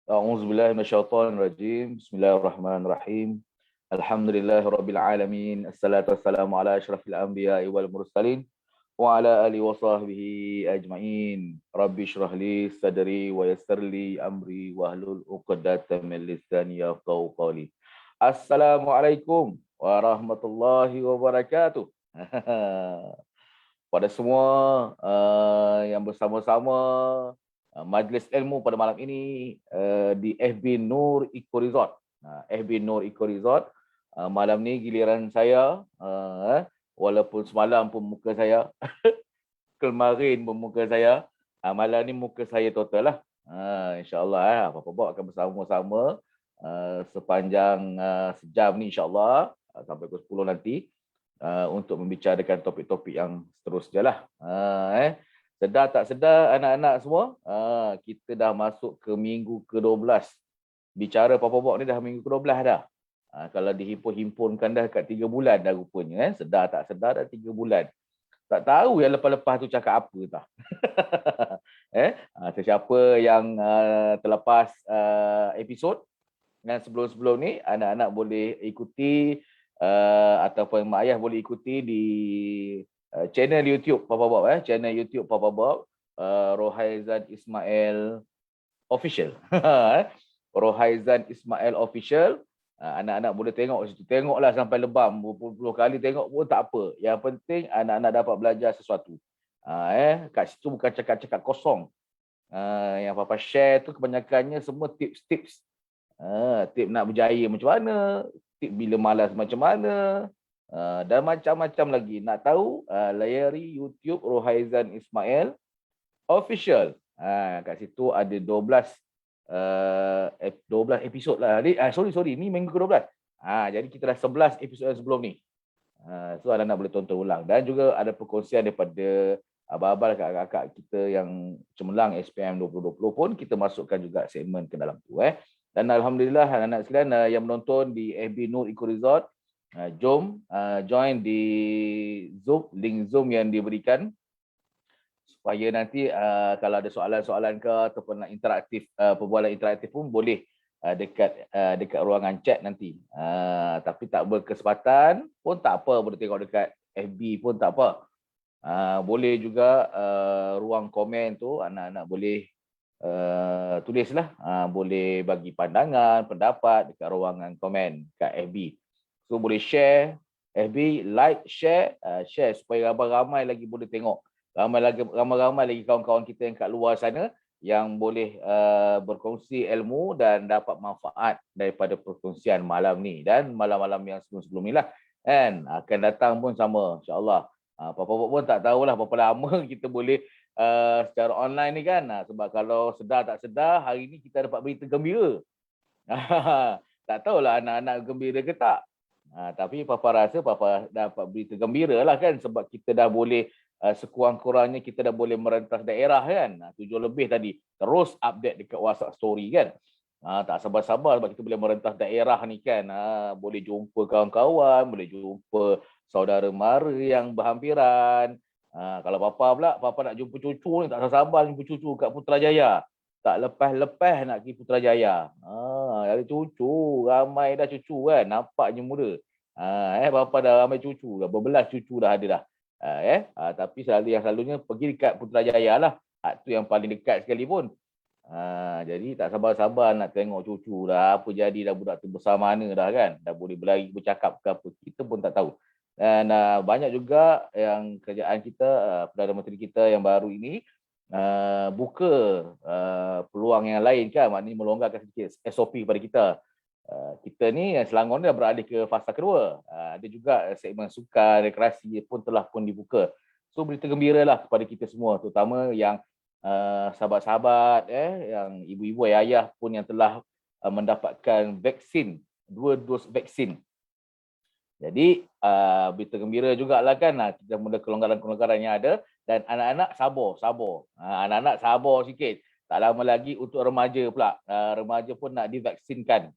A'udzubillahi minasyaitonirrajim. Bismillahirrahmanirrahim. Alhamdulillahirabbil alamin. Assalatu wassalamu ala asyrafil anbiya'i wal mursalin wa ala alihi wa sahbihi ajmain. Rabbi shrah li sadri wa yassir li amri wahlul 'uqdatam min lisani yafqahu qawli. Assalamualaikum warahmatullahi wabarakatuh. Pada semua yang bersama-sama majlis ilmu pada malam ini di FB Nur Eco Resort. FB Nur Eco Resort. Malam ni giliran saya, walaupun semalam pun muka saya, kemarin pun muka saya, malam ni muka saya total lah. InsyaAllah Papa akan bersama-sama sepanjang sejam ni insyaAllah sampai pukul 10 nanti untuk membicarakan topik-topik yang seterusnya lah. Sedar tak sedar anak-anak semua, kita dah masuk ke minggu ke-12. Bicara Papa Bob ni dah minggu ke-12 dah. Kalau dihimpun-himpunkan dah kat 3 bulan dah rupanya. Sedar tak sedar dah 3 bulan. Tak tahu yang lepas-lepas tu cakap apa tah. Sesiapa yang terlepas episod dan sebelum-sebelum ni, anak-anak boleh ikuti ataupun mak ayah boleh ikuti di channel YouTube Papa Bob, channel YouTube Papa Bob, Rohaizan Ismail Official. Rohaizan Ismail Official. Anak-anak boleh tengok situ. Tengoklah sampai lebam, berpuluh-puluh kali tengok pun tak apa. Yang penting anak-anak dapat belajar sesuatu. Kat situ bukan cakap-cakap kosong. Yang Papa share tu kebanyakannya semua tips-tips. Tip nak berjaya macam mana, tip bila malas macam mana, dan macam-macam lagi. Nak tahu, layari YouTube Rohaizan Ismail Official. Kat situ ada 12 episod lah. Sorry, ni minggu ke-12. Jadi kita dah 11 episod sebelum ni. So anak-anak boleh tonton ulang. Dan juga ada perkongsian daripada abang-abang kakak-kakak kita yang cemerlang SPM 2020 pun kita masukkan juga segmen ke dalam tu. Dan alhamdulillah anak-anak sekalian yang menonton di FB Nur Eco Resort, jom join di Zoom, link Zoom yang diberikan supaya nanti kalau ada soalan-soalan ke ataupun nak interaktif, perbualan interaktif pun boleh dekat ruangan chat nanti. Tapi tak berkesempatan pun tak apa, boleh tengok dekat FB pun tak apa. Boleh juga ruang komen tu anak-anak boleh tulislah, boleh bagi pandangan, pendapat dekat ruangan komen kat FB. So boleh share FB, like, share supaya ramai-ramai lagi boleh tengok. Ramai-ramai lagi kawan-kawan kita yang kat luar sana yang boleh berkongsi ilmu dan dapat manfaat daripada perkongsian malam ni dan malam-malam yang sebelum-sebelum ni lah. Kan akan datang pun sama insya-Allah. Papa pun tak tahulah berapa lama kita boleh secara online ni kan. Sebab kalau sedar tak sedar hari ni kita dapat berita gembira. Tak tahulah anak-anak gembira ke tak. Tapi Papa rasa Papa dapat berita gembira lah kan, sebab kita dah boleh sekurang-kurangnya kita dah boleh merentas daerah kan. 7 lebih tadi terus update dekat WhatsApp story kan. Tak sabar-sabar sebab kita boleh merentas daerah ni kan. Boleh jumpa kawan-kawan, boleh jumpa saudara mara yang berhampiran. Kalau Papa nak jumpa cucu ni, tak sabar jumpa cucu kat Putrajaya. Tak lepas-lepas nak pergi Putrajaya. Ada cucu, ramai dah cucu kan, nampaknya muda. Papa dah ramai cucu, berbelas cucu dah ada dah. Tapi selalunya pergi dekat Putrajaya lah. Itu yang paling dekat sekali pun. Jadi tak sabar-sabar nak tengok cucu dah. Apa jadi dah budak tu besar mana dah kan. Dah boleh berlari, bercakap ke apa. Kita pun tak tahu. Dan banyak juga yang kerajaan kita, Perdana Menteri kita yang baru ini buka peluang yang lain kan. Maknanya melonggarkan sedikit SOP kepada kita. Kita ni Selangor ni dah beralih ke fasa kedua. Ada juga segmen sukan, rekreasi pun telah pun dibuka. So berita gembira lah kepada kita semua, terutama yang sahabat-sahabat, yang ibu-ibu, ayah pun yang telah mendapatkan vaksin, 2 dos vaksin. Jadi berita gembira jugalah kan, kita mula kelonggaran-kelonggaran yang ada dan anak-anak sabar. Anak-anak sabar sikit. Tak lama lagi untuk remaja pula. Remaja pun nak divaksinkan.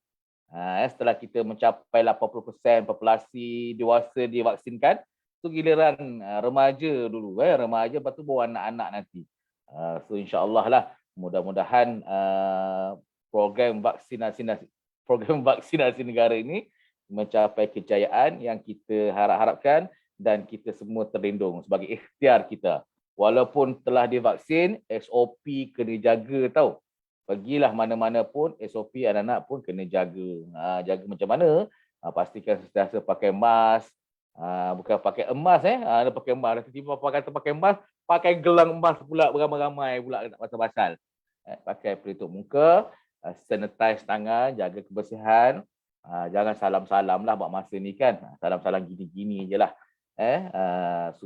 Setelah kita mencapai 80% populasi dewasa divaksinkan, tu giliran remaja dulu. Remaja lepas tu bawa anak-anak nanti. So insya-Allah lah, mudah-mudahan program vaksinasi negara ini mencapai kejayaan yang kita harap-harapkan dan kita semua terlindung sebagai ikhtiar kita. Walaupun telah divaksin, SOP kena jaga tau. Pergilah mana-mana pun, SOP anak-anak pun kena jaga. Jaga macam mana? Pastikan sentiasa pakai mask. Bukan pakai emas ada pakai emas. Tiba-tiba pakai emas, pakai gelang emas pula beramai-ramai pula tak pasal-pasal. Pakai pelitup muka, sanitize tangan, jaga kebersihan. Jangan salam-salam lah buat masa ni kan. Salam-salam gini-gini je lah.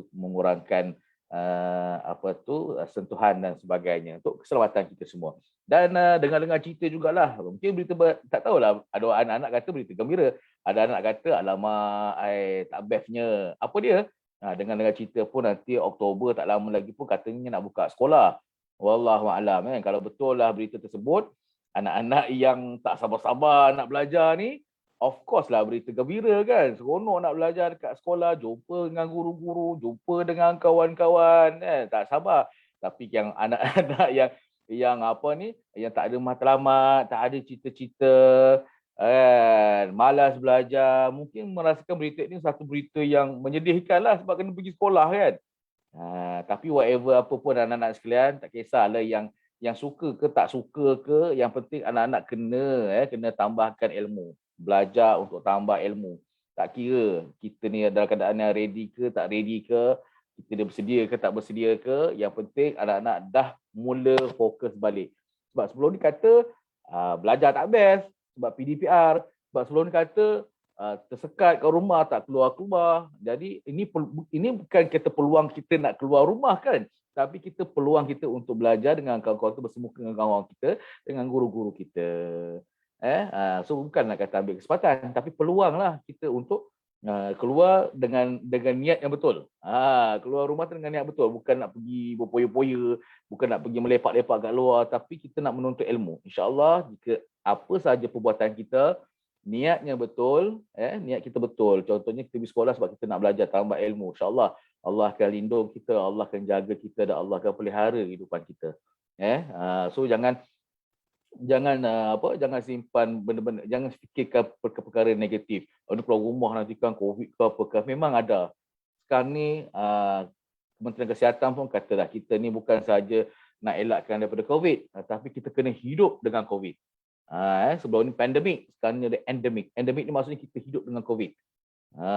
Mengurangkan sentuhan dan sebagainya untuk keselamatan kita semua. Dan dengar-dengar cerita jugalah, mungkin berita tak tahulah, ada anak-anak kata berita gembira, ada anak kata alamak tak bestnya. Apa dia? Dengar-dengar cerita pun nanti Oktober tak lama lagi pun katanya nak buka sekolah. Wallahu a'lam kalau betul lah berita tersebut, anak-anak yang tak sabar-sabar nak belajar ni, of course lah berita gembira kan. Seronok nak belajar dekat sekolah, jumpa dengan guru-guru, jumpa dengan kawan-kawan, tak sabar. Tapi yang anak-anak yang tak ada matlamat, tak ada cita-cita, malas belajar, mungkin merasakan berita ini satu berita yang menyedihkan lah sebab kena pergi sekolah kan. Tapi whatever apa pun anak-anak sekalian, tak kisahlah yang suka ke tak suka ke, yang penting anak-anak kena tambahkan ilmu. Belajar untuk tambah ilmu. Tak kira kita ni dalam keadaan yang ready ke tak ready ke, kita dah bersedia ke tak bersedia ke, yang penting anak-anak dah mula fokus balik. Sebab sebelum ni kata belajar tak best sebab PDPR, sebab sebelum ni kata tersekat kat rumah tak keluar-keluar. Jadi ini bukan kata peluang kita nak keluar rumah kan, tapi kita peluang kita untuk belajar dengan kawan-kawan kita, bersemuka dengan kawan kita, dengan guru-guru kita. So bukan nak kata ambil kesempatan, tapi peluang lah kita untuk keluar dengan niat yang betul. Keluar rumah dengan niat betul, bukan nak pergi berpoya-poya, bukan nak pergi melepak-lepak kat luar, tapi kita nak menuntut ilmu. InsyaAllah jika apa sahaja perbuatan kita, niatnya betul, niat kita betul. Contohnya kita pergi sekolah sebab kita nak belajar tambah ilmu. InsyaAllah Allah akan lindung kita, Allah akan jaga kita dan Allah akan pelihara kehidupan kita. So jangan simpan benda-benda, jangan fikirkan perkara negatif. Keluar rumah nanti kan COVID ke apa ke, memang ada. Sekarang ni Kementerian Kesihatan pun katalah kita ni bukan saja nak elakkan daripada COVID, tapi kita kena hidup dengan COVID. Sebelum ni pandemik, sekarang ni ada endemik. Endemik ni maksudnya kita hidup dengan COVID.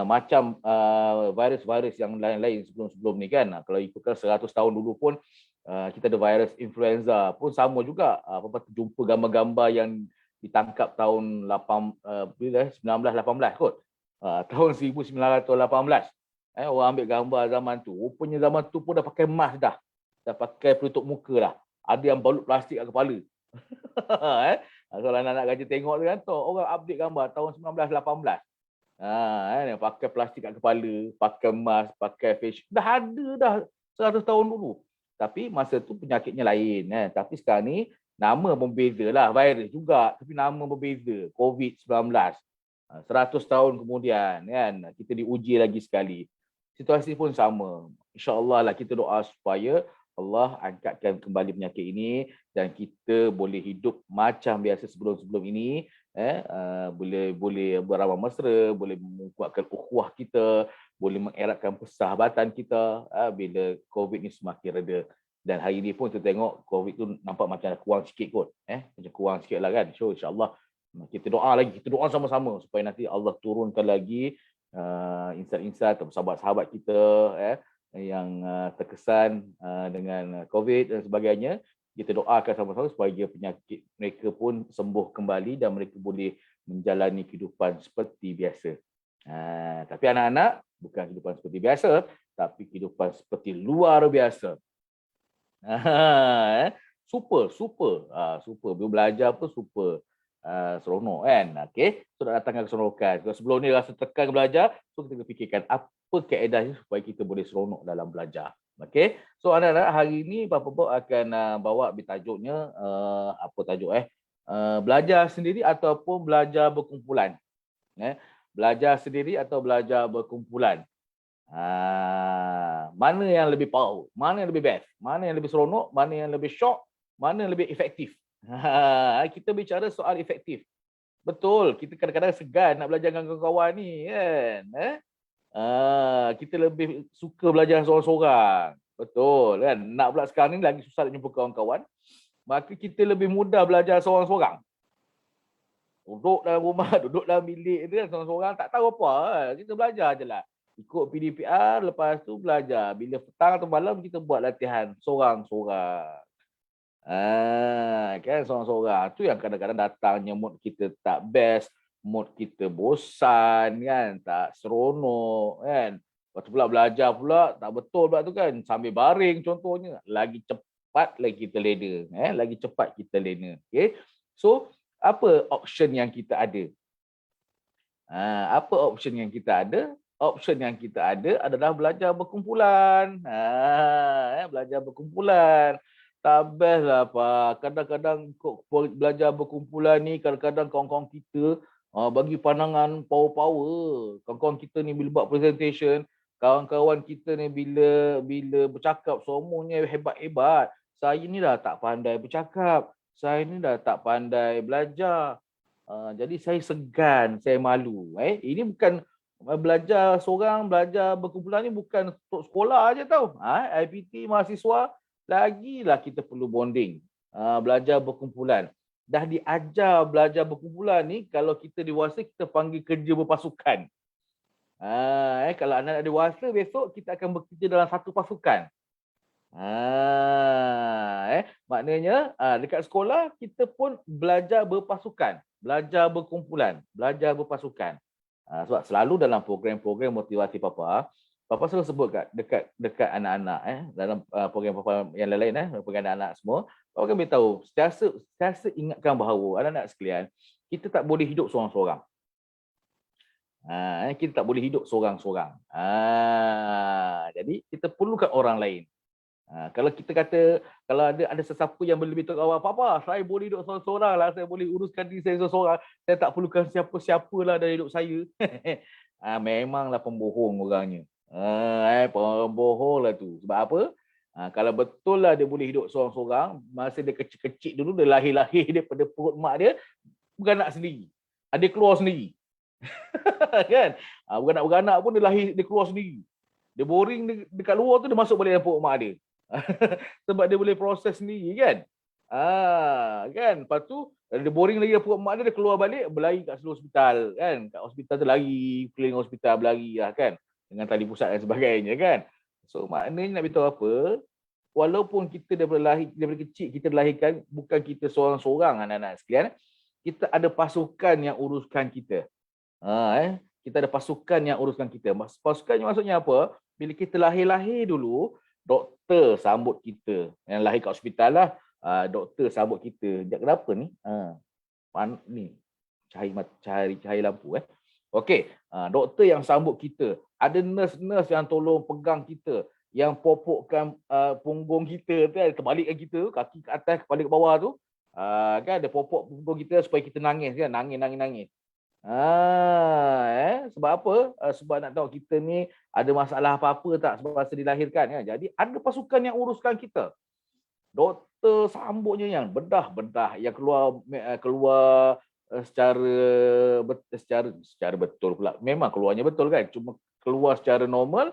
Macam virus-virus yang lain-lain sebelum-sebelum ni kan. Kalau ikutkan 100 tahun dulu pun kita ada virus influenza pun sama juga. Jumpa gambar-gambar yang ditangkap tahun 1918 kot. Tahun 1918. Orang ambil gambar zaman tu. Rupanya zaman tu pun dah pakai mask dah. Dah pakai pelitup muka dah. Ada yang balut plastik kat kepala. Kalau anak-anak gajah tengok tu kan, orang update gambar tahun 1918. Pakai plastik kat kepala, pakai mask, pakai face. Dah ada dah 100 tahun dulu. Tapi masa tu penyakitnya lain. Tapi sekarang ni nama berbeza lah. Virus juga, tapi nama berbeza. COVID-19. 100 tahun kemudian kan, kita diuji lagi sekali. Situasi pun sama. InsyaAllah lah kita doa supaya Allah angkatkan kembali penyakit ini dan kita boleh hidup macam biasa sebelum-sebelum ini. Boleh beramal mesra, boleh menguatkan ukhuwah kita, boleh mengeratkan persahabatan kita bila COVID ni semakin reda. Dan hari ni pun kita tengok COVID tu nampak macam kurang sikit kot. Macam kurang sikit lah kan. So insyaAllah kita doa sama-sama supaya nanti Allah turunkan lagi insan-insan atau sahabat-sahabat kita yang terkesan dengan COVID dan sebagainya. Kita doakan sama-sama supaya penyakit mereka pun sembuh kembali dan mereka boleh menjalani kehidupan seperti biasa. Tapi anak-anak bukan kehidupan seperti biasa, tapi kehidupan seperti luar biasa. Super. Bila belajar pun super. Seronok kan. Okay. So nak datangkan keseronokan. Kalau sebelum ni rasa tekan belajar, so kita fikirkan apa kaedahnya supaya kita boleh seronok dalam belajar. Okay. So anak-anak hari ni Papa Bob akan bawa bertajuknya apa tajuk belajar sendiri ataupun belajar berkumpulan. Belajar sendiri atau belajar berkumpulan. Mana yang lebih power? Mana yang lebih best? Mana yang lebih seronok? Mana yang lebih syok? Mana yang lebih efektif? Kita bicara soal efektif. Betul, kita kadang-kadang segan nak belajar dengan kawan-kawan ni kan. Kita lebih suka belajar seorang-seorang. Betul kan. Nak pula sekarang ni lagi susah nak jumpa kawan-kawan. Maka kita lebih mudah belajar seorang-seorang. Duduk dalam rumah, duduk dalam bilik tu kan seorang-seorang tak tahu apa. Kita belajar je lah. Ikut PDPR, lepas tu belajar. Bila petang atau malam kita buat latihan seorang-seorang. Kan seorang-seorang. Tu yang kadang-kadang datangnya mood kita tak best, mood kita bosan kan, tak seronok kan. Lepas tu pula belajar pula tak betul pula tu kan, sambil baring contohnya, lagi cepat lagi kita lena, lagi cepat kita lena. Okay. So, apa option yang kita ada? Apa option yang kita ada? Option yang kita ada adalah belajar berkumpulan. Belajar berkumpulan. Tak best lah Pak. Kadang-kadang belajar berkumpulan ni, kadang-kadang kawan-kawan kita bagi pandangan power-power. Kawan-kawan kita ni bila buat presentation, kawan-kawan kita ni bila bercakap semuanya hebat-hebat. Saya ni dah tak pandai bercakap. Saya ni dah tak pandai belajar. Jadi saya segan, saya malu. Ini bukan belajar seorang, belajar berkumpulan ni bukan untuk sekolah aja tau. IPT mahasiswa, lagilah kita perlu bonding, belajar berkumpulan. Dah diajar belajar berkumpulan ni, kalau kita dewasa kita panggil kerja berpasukan. Kalau anak-anak dewasa besok kita akan bekerja dalam satu pasukan. Maknanya dekat sekolah kita pun belajar berpasukan, belajar berkumpulan, belajar berpasukan. Sebab selalu dalam program-program motivasi Papa selalu sebut dekat anak-anak dalam program Papa yang lain-lain program anak-anak semua, Papa kan beritahu sentiasa ingatkan bahawa anak-anak sekalian, kita tak boleh hidup seorang-seorang. Kita tak boleh hidup seorang-seorang. Jadi kita perlukan orang lain. Kalau kita kata, kalau ada sesiapa yang lebih tahu awak, Papa, saya boleh hidup seorang-seorang lah, saya boleh uruskan diri saya seorang-seorang, saya tak perlukan siapa-siapa lah dalam hidup saya. Memanglah pembohong orangnya. Pembohong lah tu. Sebab apa? Kalau betul lah dia boleh hidup seorang-seorang, masa dia kecil-kecil dulu, dia lahir-lahir daripada perut mak dia, beranak sendiri. Dia keluar sendiri. Kan? Beranak-beranak pun dia keluar sendiri. Dia boring dekat luar tu, dia masuk balik dalam perut mak dia. Sebab dia boleh proses sendiri kan. Kan. Lepas tu dia boring lagi perut mak dia keluar balik, berlari kat seluruh hospital kan. Kat hospital tu lari, keliling hospital berlari lah kan. Dengan tali pusat dan sebagainya kan. So maknanya nak beritahu apa, walaupun kita daripada kecil kita dilahirkan, bukan kita seorang-seorang anak-anak sekalian, kita ada pasukan yang uruskan kita. Kita ada pasukan yang uruskan kita. Pasukan maksudnya apa? Bila kita lahir-lahir dulu, doktor sambut kita. Yang lahir kat hospital lah, doktor sambut kita. Kenapa ni? Ni cahaya lampu. Okey, doktor yang sambut kita. Ada nurse-nurse yang tolong pegang kita, yang popokkan punggung kita tu, terbalikkan kita, kaki ke atas, kepala ke bawah tu. Kan ada popok punggung kita supaya kita nangis kan, nangis. Sebab apa? Sebab nak tahu kita ni ada masalah apa-apa tak semasa dilahirkan kan. Jadi ada pasukan yang uruskan kita. Doktor sambutnya yang bedah-bedah, yang keluar secara betul pula. Memang keluarnya betul kan. Cuma keluar secara normal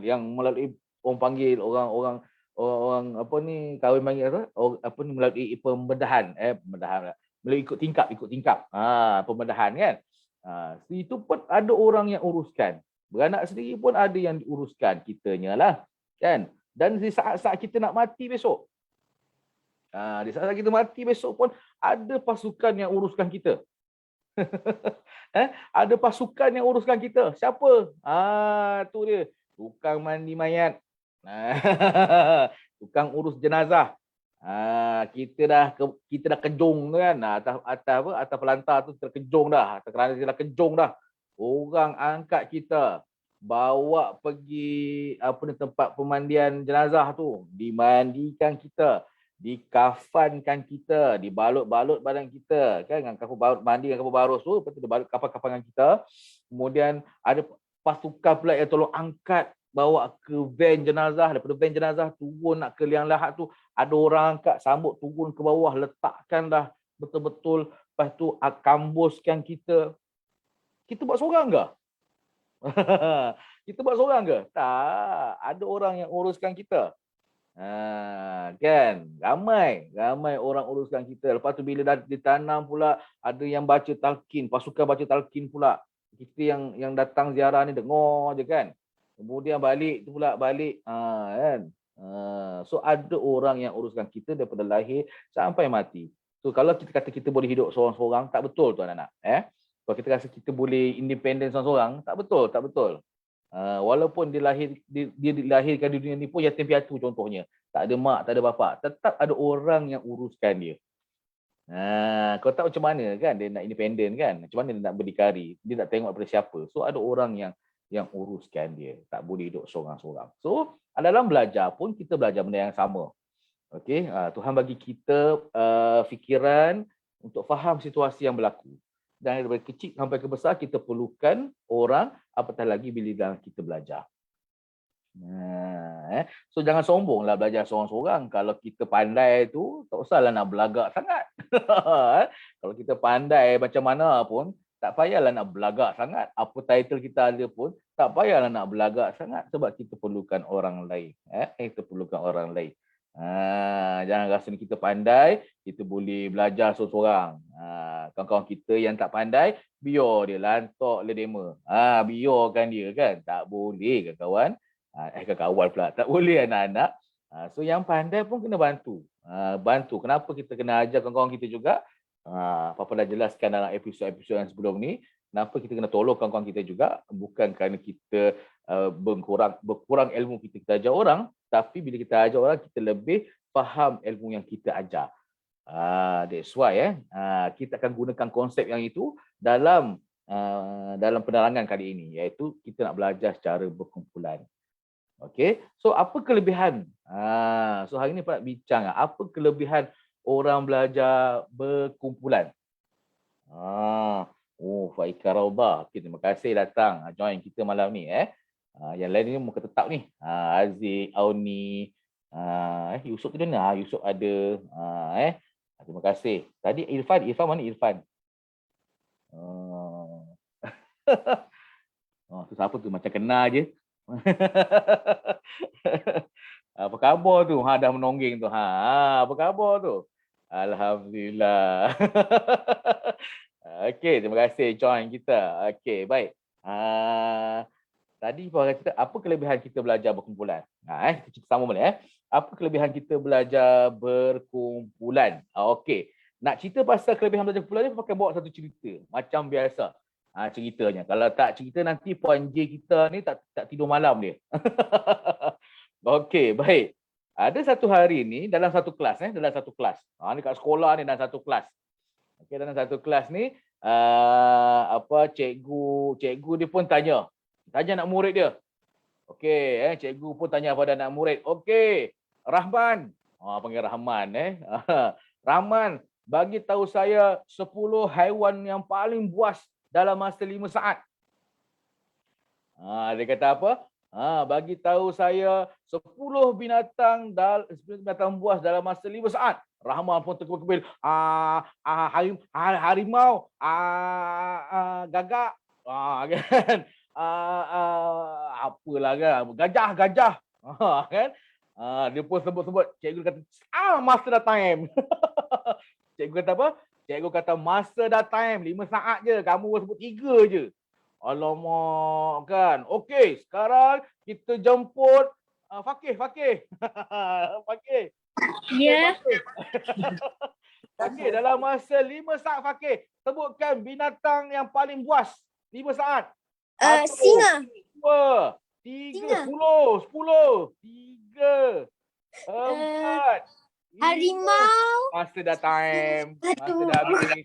yang melalui orang panggil orang apa ni, kahwin panggil apa ni, melalui pembedahan melalui ikut tingkap pembedahan kan. Itu pun ada orang yang uruskan. Beranak sendiri pun ada yang diuruskan kitanya lah kan. Dan di saat-saat kita nak mati besok, di saat-saat kita mati besok pun ada pasukan yang uruskan kita. Ada pasukan yang uruskan kita. Siapa? Tu dia, tukang mandi mayat. Tukang urus jenazah. Kita dah kejung kan, atas pelantar tu terkejung dah, kerana kita dah kejung dah. Orang angkat kita, bawa pergi tempat pemandian jenazah tu, dimandikan kita, dikafankan kita, dibalut-balut badan kita kan dengan kafan balut mandi dengan kafan barus tu, lepas tu dibalut kafan-kafangan kita. Kemudian ada pasukan pula yang tolong angkat bawa ke van jenazah, daripada van jenazah turun nak ke liang lahat tu, ada orang angkat sambut turun ke bawah, letakkan dah betul-betul, lepas tu kambuskan kita. Kita buat seorang ke? Kita buat seorang ke? Tak, ada orang yang uruskan kita. Kan, ramai orang uruskan kita. Lepas tu bila dah ditanam pula, ada yang baca talqin, pasukan baca talqin pula. Kita yang datang ziarah ni dengar je kan. Kemudian balik tu pula kan. So ada orang yang uruskan kita daripada lahir sampai mati. So kalau kita kata kita boleh hidup seorang-seorang, tak betul tu anak-anak. Kalau kita rasa kita boleh independen seorang-seorang, tak betul. Walaupun dia dilahirkan di dunia ni pun yatim piatu contohnya, tak ada mak, tak ada bapa, tetap ada orang yang uruskan dia. Kau tak macam mana kan dia nak independen kan, macam mana dia nak berdikari, dia nak tengok daripada siapa. So ada orang yang uruskan dia, tak boleh hidup seorang-seorang. So dalam belajar pun kita belajar benda yang sama. Okey, Tuhan bagi kita fikiran untuk faham situasi yang berlaku. Dan daripada kecil sampai ke besar kita perlukan orang, apatah lagi bila kita belajar. So jangan sombonglah belajar seorang-seorang. Kalau kita pandai tu, tak usahlah nak belagak sangat. Kalau kita pandai macam mana pun, tak payahlah nak belagak sangat. Apa title kita ada pun, tak payahlah nak belagak sangat sebab kita perlukan orang lain. Kita perlukan orang lain. Jangan rasa ni kita pandai, kita boleh belajar seorang-seorang. Kawan-kawan kita yang tak pandai, biar dia lantok le demo. Biarkan dia kan. Tak boleh kawan-kawan. Kawan pula. Tak boleh anak-anak. So yang pandai pun kena bantu. Bantu. Kenapa kita kena ajar kawan-kawan kita juga? Papa dah jelaskan dalam episod-episod yang sebelum ni. Kenapa kita kena tolong kawan-kawan kita juga? Bukan kerana kita berkurang ilmu kita ajar orang, tapi bila kita ajar orang, kita lebih faham ilmu yang kita ajar. That's why kita akan gunakan konsep yang itu dalam penerangan kali ini, iaitu kita nak belajar secara berkumpulan. Okey, so apa kelebihan? So hari ni Pak nak bincang apa kelebihan orang belajar berkumpulan. Faika Raudah. Okay, terima kasih datang join kita malam ni. Yang lain ni muka tetap ni. Aziz, Auni, Yusuf tu mana? Yusuf ada. Terima kasih. Tadi Irfan mana Irfan? Tu siapa tu? Macam kenal je. Apa khabar tu? Dah menonggeng tu. Apa khabar tu? Alhamdulillah. Okey, terima kasih join kita. Okey, baik. Tadi Pak kata apa kelebihan kita belajar berkumpulan? Kita cerita sama boleh Apa kelebihan kita belajar berkumpulan? Okey. Nak cerita pasal kelebihan belajar berkumpulan ni pakai bawa satu cerita macam biasa. Ceritanya. Kalau tak cerita nanti Puan J kita ni tak tidur malam dia. Okey, baik. Ada satu hari ni dalam satu kelas dalam satu kelas. Ni kat sekolah ni dalam satu kelas. Okey, dalam satu kelas ni cikgu dia pun tanya anak murid dia. Okey, cikgu pun tanya pada anak murid. Okey, Rahman. Panggil Rahman Rahman, bagi tahu saya 10 haiwan yang paling buas dalam masa 5 saat. Dia kata apa? Bagi tahu saya 10 binatang buas dalam masa 5 saat. Rahman pun terkebil-kebil. Harimau, gagak, kan? Apalah kan? Gajah, kan? Dia pun sebut-sebut. Cikgu kata, masa dah time. Cikgu kata apa? Cikgu kata masa dah time, 5 saat je. Kamu sebut 3 je. Alamak kan. Okey, sekarang kita jemput Fakih. Fakih. Ya. Fakih, dalam masa 5 saat Fakih, sebutkan binatang yang paling buas 5 saat. Singa. 2, 3, 10, 3, 4. Harimau. Masa dah time. Masa dah habis.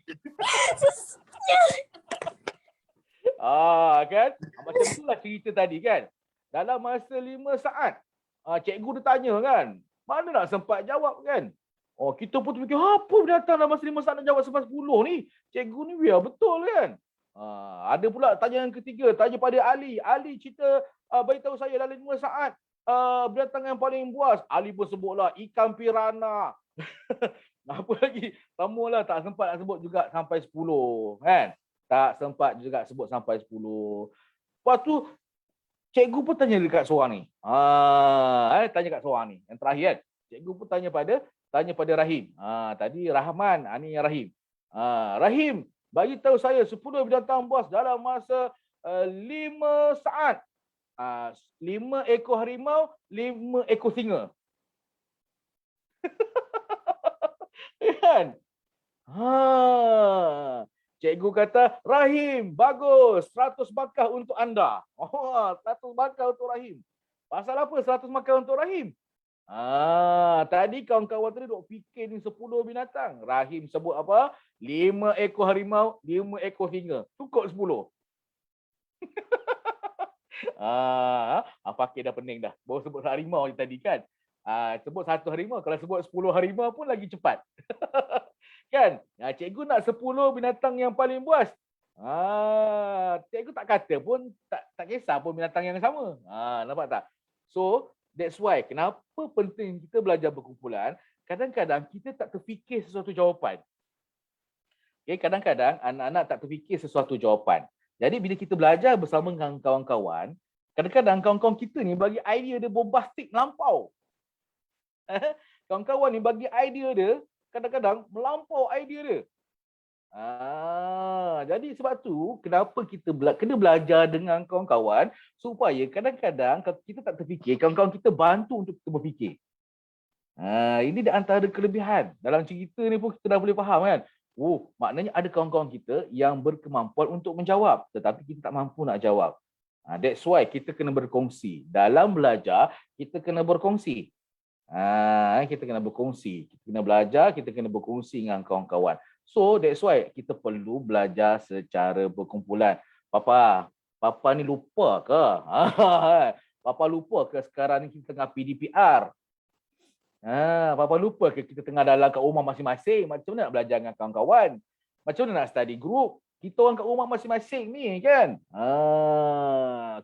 Kan? Macam itulah cerita tadi kan. Dalam masa 5 saat. Cikgu dia tanya kan. Mana nak sempat jawab kan. Kita pun terfikir, apa binatang dalam masa 5 saat nak jawab sampai 10 ni. Cikgu ni biar betul kan. Ada pula tanya yang ketiga, tanya pada Ali. Ali cerita, beritahu saya dalam 5 saat binatang yang paling buas. Ali pun sebutlah ikan pirana. Apa lagi? Samalah, tak sempat nak sebut juga sampai 10 kan. Tak sempat juga sebut sampai 10. Lepas tu cikgu pun tanya dekat seorang ni. Tanya kat seorang ni. Yang terakhir kan. Cikgu pun tanya pada Rahim. Tadi Rahman, ni Rahim. Rahim, bagi tahu saya 10 binatang buas dalam masa 5 saat. 5 ekor harimau, 5 ekor singa. Kan? Cikgu kata, Rahim, bagus. 100 markah untuk anda. 100 markah untuk Rahim. Pasal apa 100 markah untuk Rahim? Tadi kawan-kawan tadi duk fikir ni 10 binatang. Rahim sebut apa? 5 ekor harimau, 5 ekor singa. Cukup 10. Fakir dah pening dah. Baru sebut harimau je tadi kan. Sebut 1 harimau. Kalau sebut 10 harimau pun lagi cepat. Kan? Cikgu nak 10 binatang yang paling buas. Cikgu tak kata pun, tak kisah pun binatang yang sama. Nampak tak? So, that's why kenapa penting kita belajar berkumpulan. Kadang-kadang kita tak terfikir sesuatu jawapan. Okay, kadang-kadang anak-anak tak terfikir sesuatu jawapan. Jadi bila kita belajar bersama dengan kawan-kawan, kadang-kadang kawan-kawan kita ni bagi idea dia bombastik melampau. Kawan-kawan ni bagi idea dia kadang-kadang melampau idea dia. Jadi sebab tu kenapa kita kena belajar dengan kawan-kawan supaya kadang-kadang kita tak terfikir, kawan-kawan kita bantu untuk kita berfikir. Ini di antara kelebihan. Dalam cerita ni pun kita dah boleh faham kan. Maknanya ada kawan-kawan kita yang berkemampuan untuk menjawab tetapi kita tak mampu nak jawab. That's why kita kena berkongsi. Dalam belajar kita kena berkongsi. Kita kena berkongsi. Kita kena belajar, kita kena berkongsi dengan kawan-kawan. So that's why kita perlu belajar secara berkumpulan. Papa ni lupa ke? Papa lupa ke sekarang ni kita tengah PDPR? Papa lupa ke kita tengah dalam kat rumah masing-masing? Macam mana nak belajar dengan kawan-kawan? Macam mana nak study group? Kita orang kat rumah masing-masing ni kan?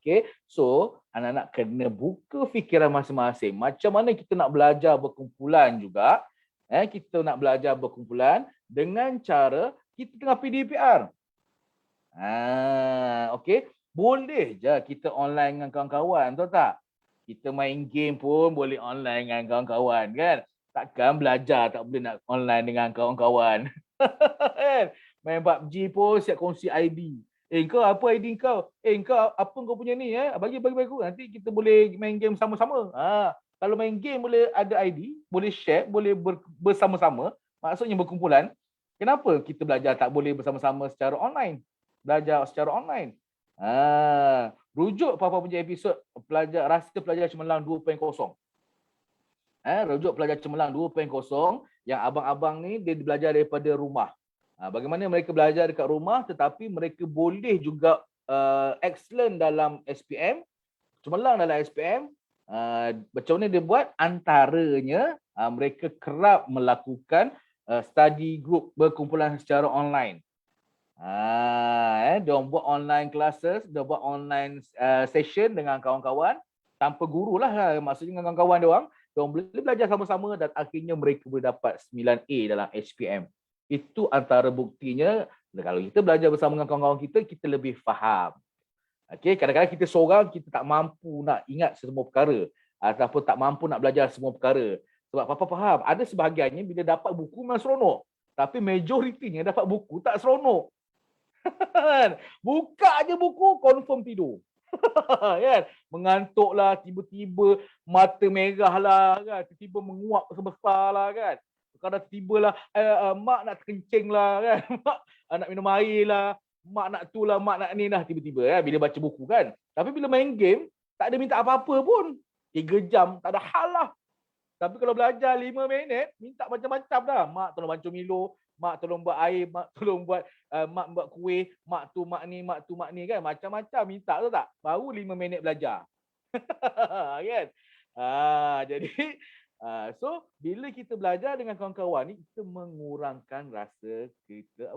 Okay. So, anak-anak kena buka fikiran masing-masing. Macam mana kita nak belajar berkumpulan juga. Kita nak belajar berkumpulan dengan cara kita tengah PDPR. Okay. Boleh je kita online dengan kawan-kawan, tahu tak? Kita main game pun boleh online dengan kawan-kawan kan? Takkan belajar tak boleh nak online dengan kawan-kawan. Main PUBG pun siap kongsi ID. Kau apa ID kau? Kau apa kau punya ni? Bagi aku. Nanti kita boleh main game sama-sama. Kalau main game boleh ada ID, boleh share, boleh bersama-sama. Maksudnya berkumpulan. Kenapa kita belajar tak boleh bersama-sama secara online? Belajar secara online. Rujuk Papa punya episod Rasa Pelajar Cemerlang 2.0. Rujuk Pelajar Cemerlang 2.0 yang abang-abang ni dia belajar daripada rumah. Bagaimana mereka belajar dekat rumah tetapi mereka boleh juga excellent dalam SPM, cemerlang dalam SPM. Macam mana dia buat? Antaranya mereka kerap melakukan study group, berkumpulan secara online. Dia buat online classes, dia buat online session dengan kawan-kawan tanpa guru lah, maksudnya dengan kawan-kawan dia orang boleh belajar sama-sama dan akhirnya mereka boleh dapat 9A dalam HPM. Itu antara buktinya kalau kita belajar bersama dengan kawan-kawan kita, kita lebih faham. Okay, kadang-kadang kita seorang kita tak mampu nak ingat semua perkara ataupun tak mampu nak belajar semua perkara. Sebab Papa faham, ada sebahagiannya bila dapat buku memang seronok, tapi majoritinya dapat buku tak seronok. Buka je buku, confirm tidur. Kan? Mengantuk lah, tiba-tiba mata merah lah, kan? Tiba-tiba menguap sebesar lah kan. Kadang tiba lah, mak nak terkencing lah kan. Mak nak minum air lah, mak nak tu lah, mak nak ni lah tiba-tiba kan. Bila baca buku kan. Tapi bila main game, tak ada minta apa-apa pun. 3 jam, tak ada hal lah. Tapi kalau belajar 5 minit, minta macam-macam dah. Mak tolong bancuh Milo, mak tolong buat air, mak tolong buat mak buat kuih, mak tu mak ni kan. Macam-macam minta tu tak? Baru 5 minit belajar. Kan? Jadi so bila kita belajar dengan kawan-kawan ni, kita mengurangkan rasa kita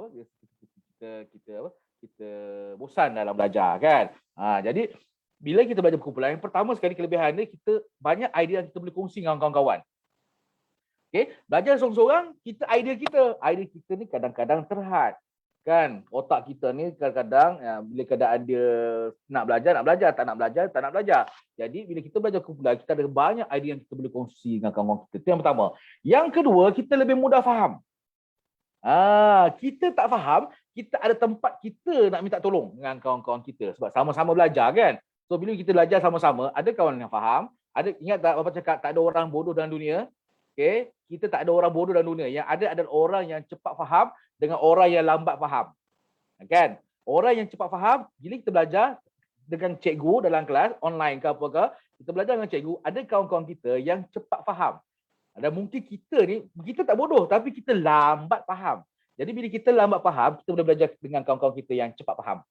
kita bosan dalam belajar kan. Jadi bila kita belajar berkumpulan, yang pertama sekali kelebihan dia, kita banyak idea yang kita boleh kongsi dengan kawan-kawan. Okay? Belajar seorang-seorang, idea kita ni kadang-kadang terhad. Kan, otak kita ni kadang-kadang bila keadaan dia nak belajar, tak nak belajar. Jadi bila kita belajar kumpulan, kita ada banyak idea yang kita boleh kongsi dengan kawan-kawan kita. Itu yang pertama. Yang kedua, kita lebih mudah faham. Kita tak faham, kita ada tempat kita nak minta tolong dengan kawan-kawan kita sebab sama-sama belajar kan. So bila kita belajar sama-sama, ada kawan yang faham, ingat tak Bapa cakap tak ada orang bodoh dalam dunia. Okay? Kita tak ada orang bodoh dalam dunia. Yang ada adalah orang yang cepat faham dengan orang yang lambat faham. Kan? Orang yang cepat faham, bila kita belajar dengan cikgu dalam kelas, online ke apa-apa, kita belajar dengan cikgu, ada kawan-kawan kita yang cepat faham. Dan mungkin kita tak bodoh, tapi kita lambat faham. Jadi bila kita lambat faham, kita boleh belajar dengan kawan-kawan kita yang cepat faham.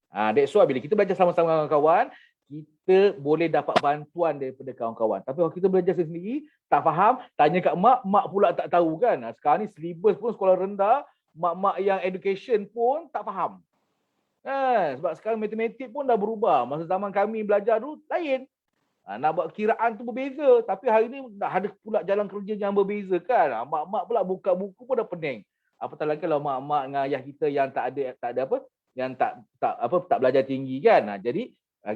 That's why bila kita belajar sama-sama dengan kawan, kita boleh dapat bantuan daripada kawan-kawan. Tapi kalau kita belajar sendiri, tak faham, tanya kat mak pula tak tahu kan. Sekarang ni syllabus pun sekolah rendah, mak-mak yang education pun tak faham. Sebab sekarang matematik pun dah berubah. Masa zaman kami belajar dulu, lain. Nak buat kiraan tu berbeza. Tapi hari ni dah ada pula jalan kerja yang berbeza kan. Mak-mak pula buka buku pun dah pening. Apatah lagi kalau mak-mak dengan ayah kita yang tak ada apa, yang tak belajar tinggi kan. Jadi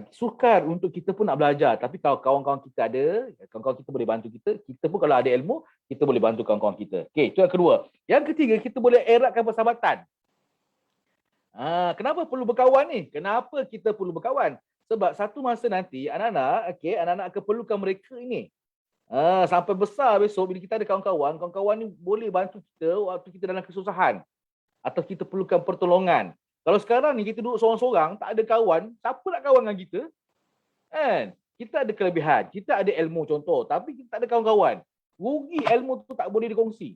sukar untuk kita pun nak belajar. Tapi kalau kawan-kawan kita ada, kawan-kawan kita boleh bantu kita. Kita pun kalau ada ilmu, kita boleh bantu kawan-kawan kita. Okey, itu yang kedua. Yang ketiga, kita boleh eratkan persahabatan. Kenapa perlu berkawan ni? Kenapa kita perlu berkawan? Sebab satu masa nanti anak-anak akan perlukan mereka ini. Sampai besar besok bila kita ada kawan-kawan ni boleh bantu kita waktu kita dalam kesusahan atau kita perlukan pertolongan. Kalau sekarang ni kita duduk seorang-seorang, tak ada kawan, siapa nak kawan dengan kita? Kan? Kita ada kelebihan, kita ada ilmu contoh, tapi kita tak ada kawan-kawan. Rugi ilmu tu tak boleh dikongsi.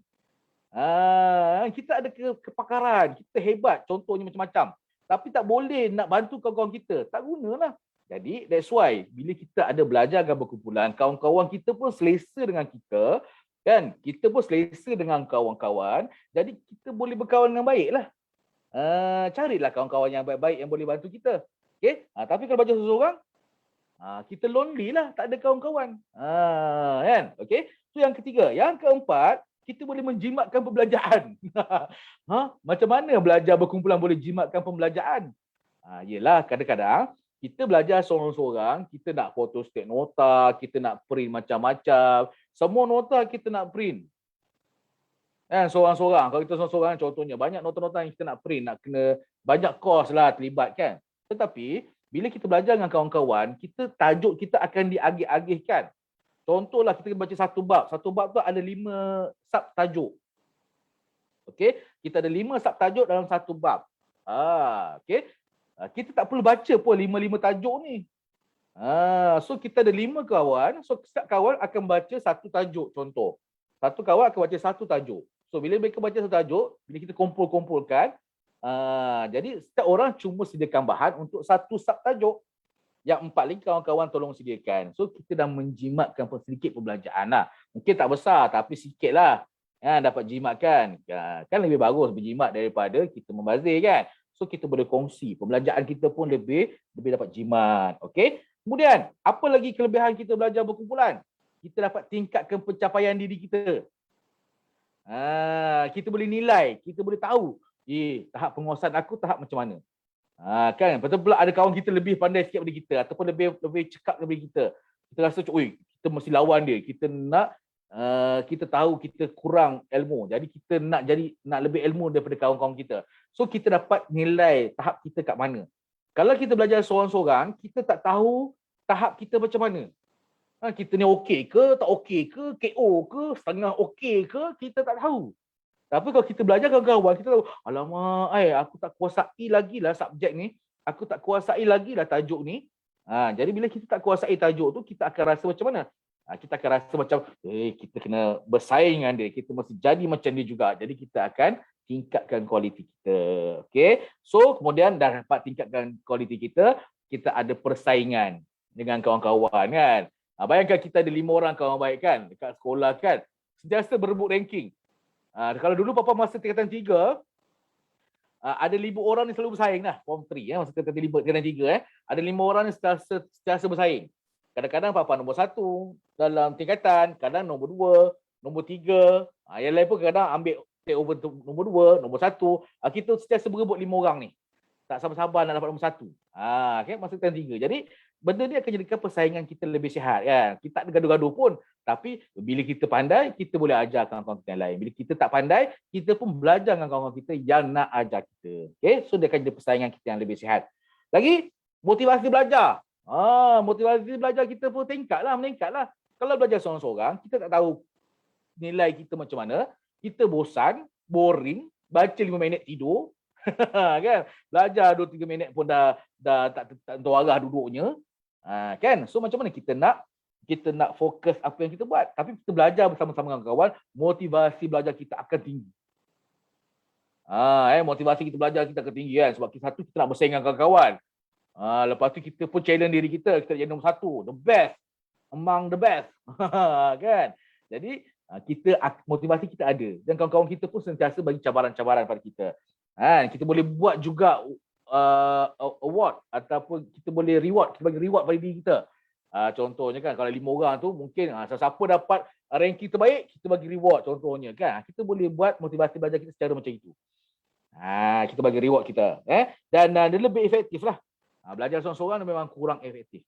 Kita ada kepakaran, kita hebat, contohnya macam-macam. Tapi tak boleh nak bantu kawan-kawan kita. Tak gunalah. Jadi, that's why bila kita ada belajar agama berkumpulan, kawan-kawan kita pun selesa dengan kita. Kan? Kita pun selesa dengan kawan-kawan. Jadi, kita boleh berkawan dengan baiklah. Carilah kawan-kawan yang baik-baik yang boleh bantu kita. Okay? Tapi kalau belajar seorang, kita lonely lah. Tak ada kawan-kawan. Kan? Okay? Itu yang ketiga. Yang keempat, kita boleh menjimatkan pembelajaran. Macam mana belajar berkumpulan boleh jimatkan pembelajaran? Yelah, kadang-kadang kita belajar seorang-seorang, kita nak photostat nota, kita nak print macam-macam. Semua nota kita nak print. Seorang-seorang. Kalau kita seorang-seorang contohnya, banyak nota-nota yang kita nak print, nak kena banyak kos lah terlibat kan. Tetapi, bila kita belajar dengan kawan-kawan, tajuk kita akan diagih-agihkan. Contohlah kita baca satu bab. Satu bab tu ada 5 subtajuk. Okey, kita ada 5 subtajuk dalam satu bab. Okey. Kita tak perlu baca pun 5 tajuk ni. So kita ada 5 kawan. So setiap kawan akan baca satu tajuk contoh. Satu kawan akan baca satu tajuk. So bila mereka baca satu tajuk, bila kita kumpul-kumpulkan, jadi setiap orang cuma sediakan bahan untuk satu subtajuk. Yang 4 lagi kawan-kawan tolong sediakan. So kita dah menjimatkan sedikit pembelajaran lah. Mungkin tak besar tapi sikit lah. Dapat jimatkan. Kan lebih bagus berjimat daripada kita membazir kan. So kita boleh kongsi. Pembelajaran kita pun lebih dapat jimat. Okay. Kemudian, apa lagi kelebihan kita belajar berkumpulan? Kita dapat tingkatkan pencapaian diri kita. Kita boleh nilai. Kita boleh tahu. Tahap penguasaan aku tahap macam mana. Kan betul pula ada kawan kita lebih pandai sikit daripada kita ataupun lebih cekap daripada kita. Kita rasa kita mesti lawan dia. Kita nak kita tahu kita kurang ilmu. Jadi kita nak lebih ilmu daripada kawan-kawan kita. So kita dapat nilai tahap kita kat mana. Kalau kita belajar seorang-seorang, kita tak tahu tahap kita macam mana. Kita ni okey ke, tak okey ke, KO ke, setengah okey ke, kita tak tahu. Tapi kalau kita belajar kawan-kawan, kita tahu, alamak, aku tak kuasai lagi lah subjek ni. Aku tak kuasai lagi lah tajuk ni. Jadi bila kita tak kuasai tajuk tu, kita akan rasa macam mana? Kita akan rasa macam, kita kena bersaing dengan dia. Kita mesti jadi macam dia juga. Jadi kita akan tingkatkan kualiti kita. Okay? So, kemudian dah dapat tingkatkan kualiti kita, kita ada persaingan dengan kawan-kawan kan. Bayangkan kita ada 5 orang kawan baik kan, dekat sekolah kan. Sentiasa berebut ranking. Kalau dulu Papa masa tingkatan 3, Ada 5 orang ni selalu bersaing lah. Form 3 masa kita terlibat dengan 3 Ada 5 orang ni sentiasa bersaing. Kadang-kadang Papa nombor 1 dalam tingkatan, kadang nombor 2, nombor 3. Yang lain pun kadang ambil take over nombor 2, nombor 1. Kita sentiasa berebut 5 orang ni. Tak sabar-sabar nak dapat nombor 1. Okay, masa kita 3. Jadi benda ni akan jadikan persaingan kita lebih sihat kan. Kita tak ada gaduh-gaduh pun. Tapi bila kita pandai, kita boleh ajar kawan-kawan kita yang lain. Bila kita tak pandai, kita pun belajar dengan kawan-kawan kita yang nak ajar kita. Okay? So dia akan jadi persaingan kita yang lebih sihat. Lagi, motivasi belajar. Motivasi belajar kita pun meningkatlah. Kalau belajar seorang-seorang, kita tak tahu nilai kita macam mana. Kita bosan, boring, baca 5 minit tidur. Kan? Belajar 2-3 minit pun dah tak tentu arah duduknya. Kan? So macam mana kita nak fokus apa yang kita buat. Tapi kita belajar bersama-sama dengan kawan, motivasi belajar kita akan tinggi. Motivasi kita belajar kita akan tinggi kan. Sebab satu kita nak bersaing dengan kawan-kawan. Lepas tu kita pun challenge diri kita jadi nombor 1, the best among the best. Kan? Jadi motivasi kita ada dan kawan-kawan kita pun sentiasa bagi cabaran-cabaran pada kita. Kita boleh buat juga award ataupun kita boleh reward, kita bagi reward pada diri kita. Contohnya kan kalau 5 orang tu mungkin siapa dapat ranking terbaik, kita bagi reward contohnya kan. Kita boleh buat motivasi belajar kita secara macam itu. Kita bagi reward kita dan dia lebih efektif lah. Belajar seorang-seorang memang kurang efektif.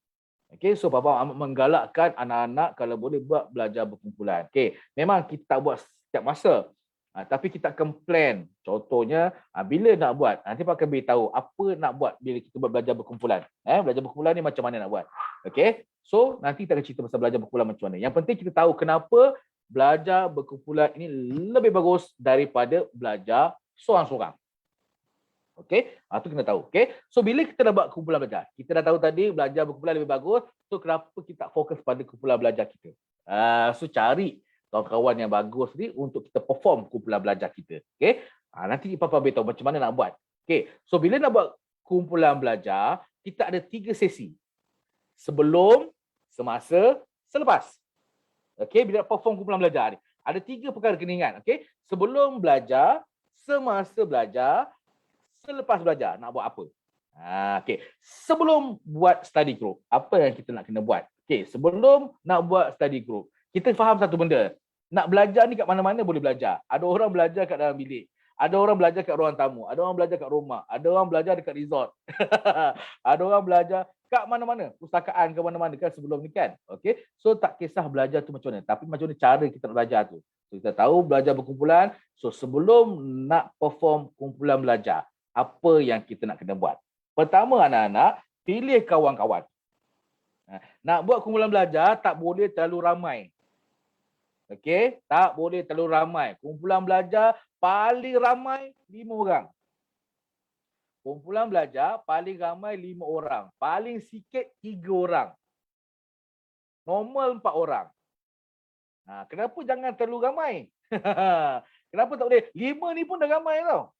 Okay, so Papa menggalakkan anak-anak kalau boleh buat belajar berkumpulan. Okay, memang kita tak buat setiap masa. Tapi kita akan plan. Contohnya, bila nak buat, nanti Pak akan beritahu apa nak buat bila kita buat belajar berkumpulan. Belajar berkumpulan ni macam mana nak buat. Okay, so nanti kita akan cerita pasal belajar berkumpulan macam mana. Yang penting kita tahu kenapa belajar berkumpulan ini lebih bagus daripada belajar seorang-seorang. Okay, itu kena tahu. Okay, so bila kita dah buat kumpulan belajar, kita dah tahu tadi belajar berkumpulan lebih bagus. So kenapa kita fokus pada kumpulan belajar kita? So cari kawan-kawan yang bagus ni untuk kita perform kumpulan belajar kita. Okay, nanti Papa beritahu macam mana nak buat. Okay, so bila nak buat kumpulan belajar, kita ada 3 sesi. Sebelum, semasa, selepas. Okay, bila nak perform kumpulan belajar ni, ada 3 perkara kena ingat. Okay, sebelum belajar, semasa belajar, selepas belajar nak buat apa? Okay. Sebelum buat study group, apa yang kita nak kena buat? Okay. Sebelum nak buat study group, kita faham satu benda. Nak belajar ni kat mana-mana boleh belajar. Ada orang belajar kat dalam bilik. Ada orang belajar kat ruang tamu. Ada orang belajar kat rumah. Ada orang belajar dekat resort. Ada orang belajar kat mana-mana. Pustakaan ke mana-mana kan sebelum ni kan. Okay. So tak kisah belajar tu macam mana. Tapi macam mana cara kita nak belajar tu. So, kita tahu belajar berkumpulan. So sebelum nak perform kumpulan belajar, apa yang kita nak kena buat? Pertama anak-anak, pilih kawan-kawan. Nak buat kumpulan belajar, tak boleh terlalu ramai. Okey, tak boleh terlalu ramai. Kumpulan belajar paling ramai 5 orang. Kumpulan belajar paling ramai 5 orang. Paling sikit 3 orang. Normal 4 orang. Kenapa jangan terlalu ramai? Kenapa tak boleh? 5 ni pun dah ramai tau.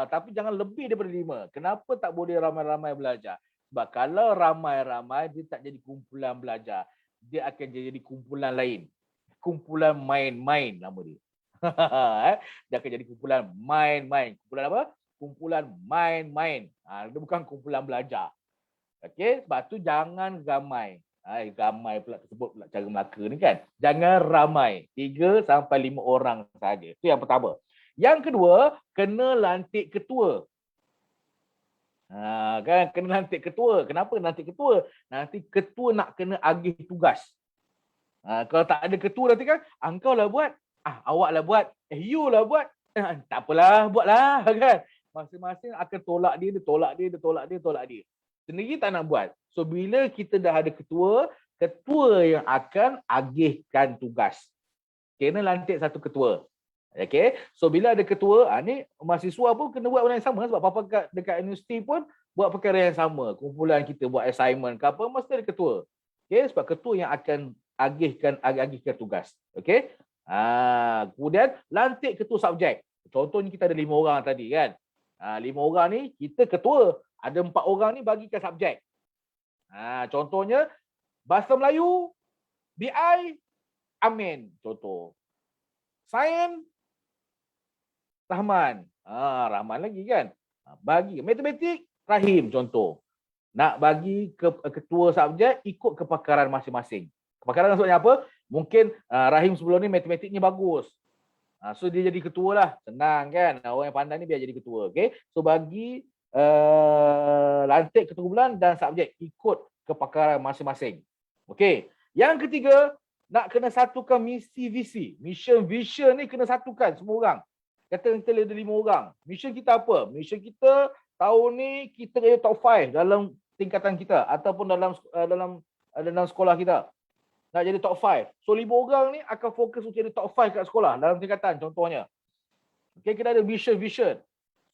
Tapi jangan lebih daripada 5. Kenapa tak boleh ramai-ramai belajar? Sebab kalau ramai-ramai, dia tak jadi kumpulan belajar. Dia akan jadi kumpulan lain. Kumpulan main-main nama dia. Dia akan jadi kumpulan main-main. Kumpulan apa? Kumpulan main-main. Dia bukan kumpulan belajar. Okey, sebab tu jangan ramai. Ramai pula tersebut pula cara Melaka ni kan. Jangan ramai. 3 sampai 5 orang saja. Itu yang pertama. Yang kedua, kena lantik ketua. Kan kena lantik ketua. Kenapa lantik ketua? Nanti ketua nak kena agih tugas. Kalau tak ada ketua nanti kan, engkau lah buat, awak lah buat, you lah buat. Tak apalah, buatlah kan. Masing-masing akan tolak dia, dia tolak dia, dia tolak dia, tolak dia. Sendiri tak nak buat. So bila kita dah ada ketua, ketua yang akan agihkan tugas. Kena lantik satu ketua. Okay, so bila ada ketua, ni mahasiswa pun kena buat benda yang sama sebab apa dekat universiti pun buat perkara yang sama. Kumpulan kita buat assignment ke apa, mesti ada ketua. Okay, sebab ketua yang akan agihkan tugas. Okay, kemudian lantik ketua subjek. Contohnya kita ada 5 orang tadi kan. 5 orang ni kita ketua, ada 4 orang ni bagikan subjek. Contohnya bahasa Melayu, BI, Amin contoh. Sains, Rahman. Rahman lagi kan. Bagi matematik, Rahim contoh. Nak bagi ketua subjek ikut kepakaran masing-masing. Kepakaran maksudnya apa? Mungkin Rahim sebelum ni matematiknya bagus. So dia jadi ketua lah. Senang kan. Orang yang pandai ni biar jadi ketua. Okay? So bagi lantik ketua kumpulan dan subjek ikut kepakaran masing-masing. Okay. Yang ketiga, nak kena satukan misi visi. Mission vision ni kena satukan semua orang. Kata kita ada 5 orang. Mission kita apa? Mission kita tahun ni kita jadi top 5 dalam tingkatan kita ataupun dalam sekolah kita. Nak jadi top 5. So 5 orang ni akan fokus untuk jadi top 5 kat sekolah dalam tingkatan contohnya. Okay, kita ada vision.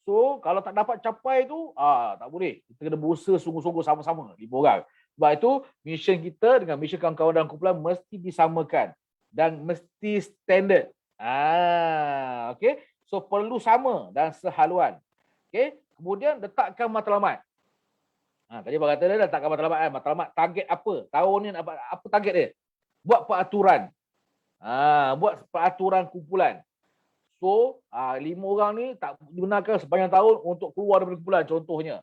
So kalau tak dapat capai tu, tak boleh. Kita kena berusaha sungguh-sungguh sama-sama 5 orang. Sebab itu mission kita dengan mission kawan-kawan dalam kumpulan mesti disamakan dan mesti standard. Okay. So perlu sama dan sehaluan. Okay. Kemudian letakkan matlamat. Tadi abang kata dia letakkan matlamat kan. Matlamat target apa? Tahun ni apa target dia? Buat peraturan. Buat peraturan kumpulan. So 5 orang ni tak digunakan sepanjang tahun untuk keluar daripada kumpulan contohnya.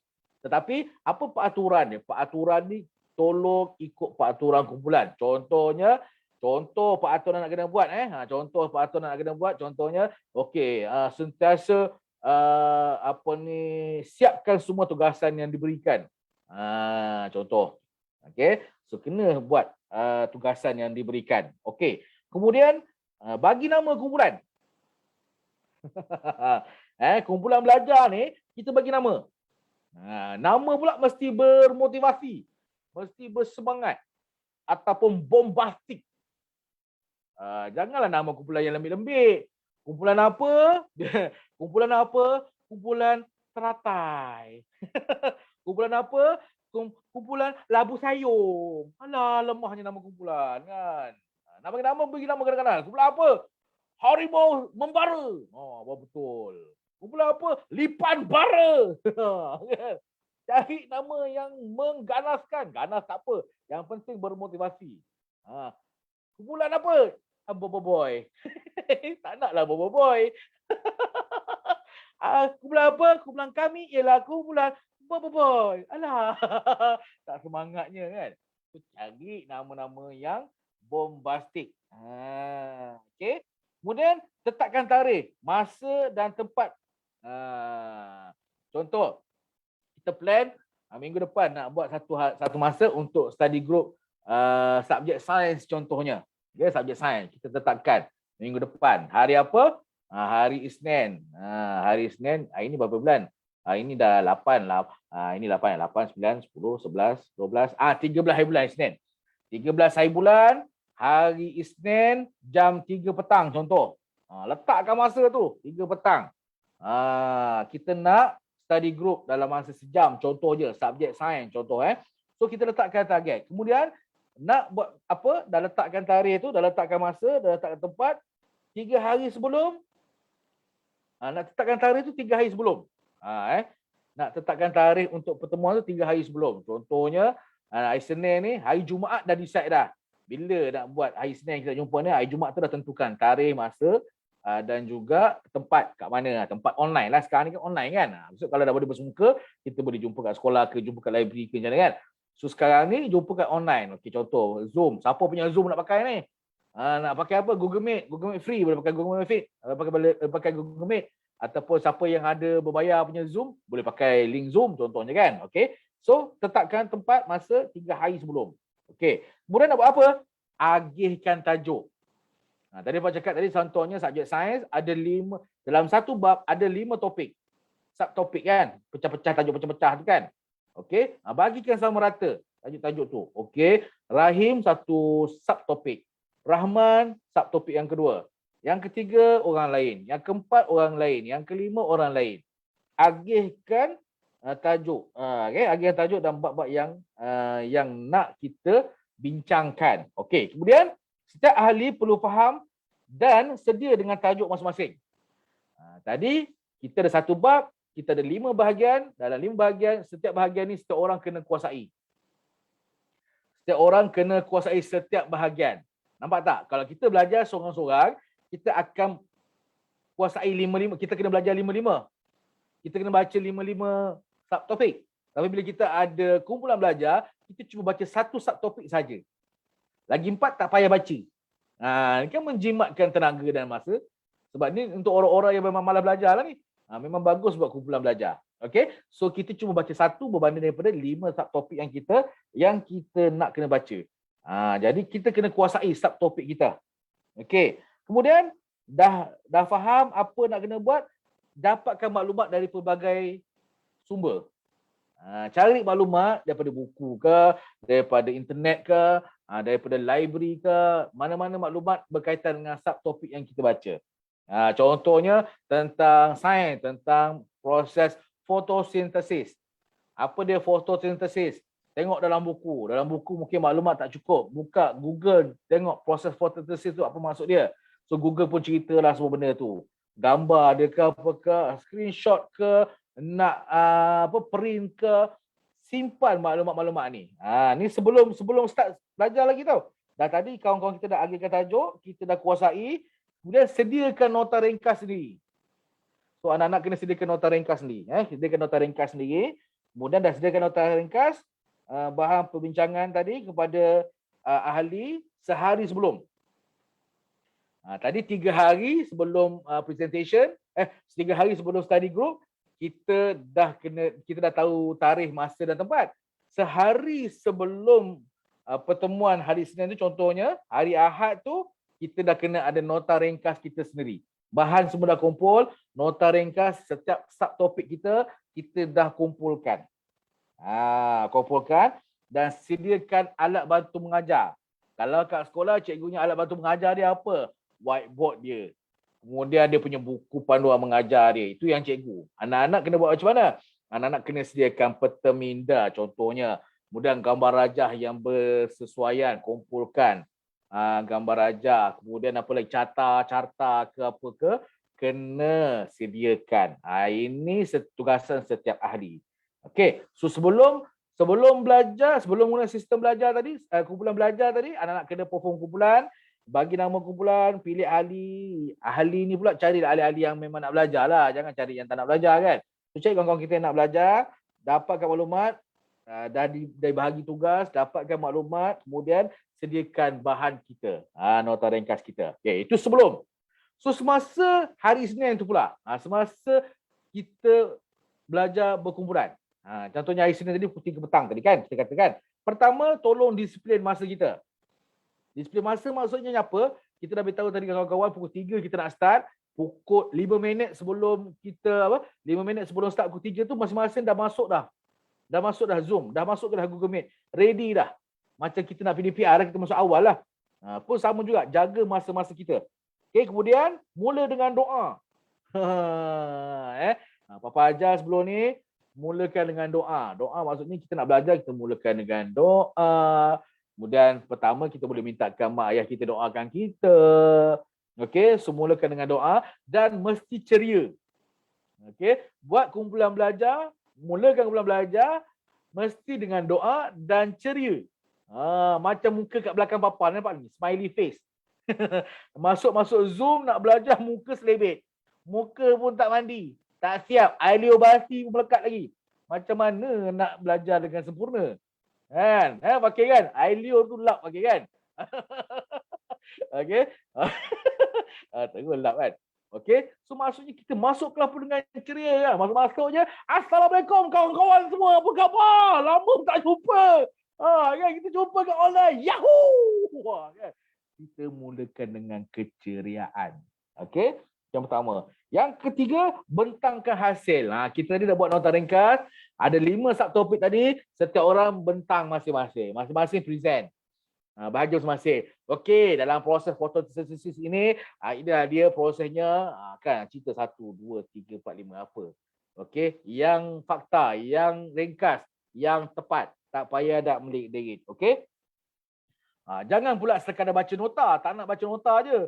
Tetapi apa peraturan dia? Peraturan ni tolong ikut peraturan kumpulan. Contoh peraturan nak kena buat contoh peraturan nak kena buat contohnya okey, sentiasa siapkan semua tugasan yang diberikan. Contoh. Okey, so kena buat tugasan yang diberikan. Okey. Kemudian bagi nama kumpulan. Kumpulan belajar ni kita bagi nama. Nama pula mesti bermotivasi, mesti bersemangat ataupun bombastik. Janganlah nama kumpulan yang lembik-lembik. Kumpulan apa? Kumpulan apa? Kumpulan teratai. Kumpulan apa? Kumpulan labu sayur. Alah, lemahnya nama kumpulan kan. Bagi nama kadang-kadang. Kumpulan apa? Harimau membara. Betul. Kumpulan apa? Lipan bara. Cari nama yang mengganaskan. Ganas tak apa. Yang penting bermotivasi. Kumpulan apa? Boboiboy. Tak naklah boboiboy. Kumpulan apa? Kumpulan kami ialah kumpulan boboiboy. Alah. Tak semangatnya kan. Cari nama-nama yang bombastik. Okey. Kemudian tetapkan tarikh, masa dan tempat. Contoh, kita plan minggu depan nak buat satu masa untuk study group subjek sains contohnya. Okay, subjek sains kita tetapkan minggu depan. Hari apa? Hari Isnin. Hari Isnin. Ini berapa bulan? Ini dah 8. Ini 8, 9, 10, 11, 12. 13 hari bulan Isnin. 13 hari bulan, hari Isnin jam 3 petang contoh. Letakkan masa tu 3 petang. Kita nak study group dalam masa sejam contoh je, subjek sains contoh So kita letakkan target. Kemudian nak buat apa? Dah letakkan tarikh tu, dah letakkan masa, dah letakkan tempat. 3 hari sebelum. Nak tetapkan tarikh tu 3 hari sebelum. Nak tetapkan tarikh untuk pertemuan tu 3 hari sebelum. Contohnya hari Senin ni, hari Jumaat dah decide dah. Bila nak buat hari Senin kita jumpa ni, hari Jumaat tu dah tentukan tarikh, masa dan juga tempat kat mana. Tempat online lah. Sekarang ni kan online kan. Maksud kalau dah boleh bersemuka, kita boleh jumpa kat sekolah ke, jumpa kat library ke macam mana kan. So sekarang ni jumpa kat online. Okey, contoh Zoom. Siapa punya Zoom nak pakai ni? Nak pakai apa? Google Meet. Google Meet free, boleh pakai Google Meet. Pakai Google Meet. Ataupun siapa yang ada berbayar punya Zoom, boleh pakai link Zoom contohnya kan. Okey. So tetapkan tempat, masa 3 hari sebelum. Okey. Kemudian nak buat apa? Agihkan tajuk. Tadi Pak cakap tadi contohnya subjek sains ada 5, dalam satu bab ada 5 topik. Subtopik kan? Pecah-pecah tajuk pecah-pecah tu kan. Okey, bagikan sama rata tajuk-tajuk tu. Okey, Rahim satu subtopik. Rahman subtopik yang kedua. Yang ketiga orang lain, yang keempat orang lain, yang kelima orang lain. Agihkan tajuk. Okey, agihkan tajuk dan bab-bab yang nak kita bincangkan. Okey, kemudian setiap ahli perlu faham dan sedia dengan tajuk masing-masing. Tadi kita ada satu bab, kita ada 5 bahagian. Dalam 5 bahagian, setiap bahagian ni setiap orang kena kuasai. Setiap orang kena kuasai setiap bahagian. Nampak tak? Kalau kita belajar seorang-seorang, kita akan kuasai 5-5. Kita kena belajar 5-5. Kita kena baca 5-5 subtopik. Tapi bila kita ada kumpulan belajar, kita cuma baca satu subtopik saja. Lagi 4 tak payah baca. Ini kan menjimatkan tenaga dan masa. Sebab ni untuk orang-orang yang memang malas belajar lah ni. Memang bagus buat kumpulan belajar. Okay? So kita cuma baca satu berbanding daripada 5 subtopik yang kita nak kena baca. Jadi kita kena kuasai subtopik kita. Okay. Kemudian dah faham apa nak kena buat, dapatkan maklumat dari pelbagai sumber. Cari maklumat daripada buku ke, daripada internet ke, daripada library ke, mana-mana maklumat berkaitan dengan subtopik yang kita baca. Contohnya tentang sains, tentang proses fotosintesis. Apa dia fotosintesis? Tengok dalam buku. Dalam buku mungkin maklumat tak cukup. Buka Google, tengok proses fotosintesis tu apa maksud dia. So Google pun ceritalah semua benda tu. Gambar dia ke apa ke, screenshot ke, nak print ke, simpan maklumat-maklumat ni. Ni sebelum start belajar lagi tau. Dah tadi kawan-kawan kita dah agihkan tajuk, kita dah kuasai. Kemudian sediakan nota ringkas sendiri. So anak-anak kena sediakan nota ringkas sendiri. Sediakan nota ringkas sendiri. Kemudian dah sediakan nota ringkas, bahan perbincangan tadi kepada ahli sehari sebelum. Tadi 3 hari sebelum presentation, 3 hari sebelum study group, kita dah tahu tarikh, masa dan tempat. Sehari sebelum pertemuan hari Senin tu, contohnya hari Ahad tu, kita dah kena ada nota ringkas kita sendiri. Bahan semua dah kumpul, nota ringkas setiap subtopik kita dah kumpulkan. Kumpulkan dan sediakan alat bantu mengajar. Kalau kat sekolah, cikgunya alat bantu mengajar dia apa? Whiteboard dia. Kemudian dia punya buku panduan mengajar dia. Itu yang cikgu. Anak-anak kena buat macam mana? Anak-anak kena sediakan peta minda contohnya. Kemudian gambar rajah yang bersesuaian, kumpulkan. Gambar rajah, kemudian apa lagi, carta ke apa ke, kena sediakan. Ini tugasan setiap ahli. Okey, so sebelum belajar, sebelum mula sistem belajar tadi, kumpulan belajar tadi, anak-anak kena perform kumpulan, bagi nama kumpulan, pilih ahli. Ahli ni pula cari ahli-ahli yang memang nak belajar lah, jangan cari yang tak nak belajar kan. So cari kawan-kawan kita yang nak belajar, dapatkan maklumat, dah dibahagi tugas, dapatkan maklumat, kemudian sediakan bahan kita, nota ringkas kita. Okay, itu sebelum. So semasa hari Senin tu pula, semasa kita belajar berkumpulan. Contohnya hari Senin tadi pukul 3 petang tadi kan, kita katakan. Pertama, tolong disiplin masa kita. Disiplin masa maksudnya apa? Kita dah beritahu tadi kawan-kawan pukul 3 kita nak start. Pukul 5 minit sebelum kita 5 minit sebelum start pukul 3 tu masing-masing dah masuk dah. Dah masuk dah Zoom, dah masuk dah Google Meet. Ready dah. Macam kita nak PDPR, kita masuk awal lah. Pun sama juga, jaga masa-masa kita. Okay, kemudian mula dengan doa. Papa ajar sebelum ni, mulakan dengan doa. Doa maksudnya kita nak belajar, kita mulakan dengan doa. Kemudian pertama kita boleh mintakan mak ayah kita doakan kita. Okey, so mulakan dengan doa dan mesti ceria. Okey, buat kumpulan belajar, mulakan kumpulan belajar mesti dengan doa dan ceria. Macam muka kat belakang papa, nampak ni? Smiley face. Masuk Zoom nak belajar, muka selebet. Muka pun tak mandi. Tak siap. Ailio basi pun melekat lagi. Macam mana nak belajar dengan sempurna? Kan? Pakai kan? Ailio tu lap pakai kan? Okey. Terus lap kan? Okey. So maksudnya kita masuk kelas pun dengan ceria kan? Masuk je. Assalamualaikum kawan-kawan semua. Apa khabar? Lama tak jumpa. Kan? Kita jumpa kat online. Yahoo! Kan? Kita mulakan dengan keceriaan. Okey? Yang pertama. Yang ketiga, bentangkan hasil. Kita tadi dah buat nota ringkas. Ada 5 subtopik tadi. Setiap orang bentang masing-masing. Masing-masing present. Bahagia masing-masing. Okey, dalam proses fotosintesis ini, inilah dia prosesnya. Kan, cerita 1, 2, 3, 4, 5 apa. Okey, yang fakta, yang ringkas, yang tepat. Tak payah nak melit-lit. Okey? Jangan pula sekadar baca nota. Tak nak baca nota je.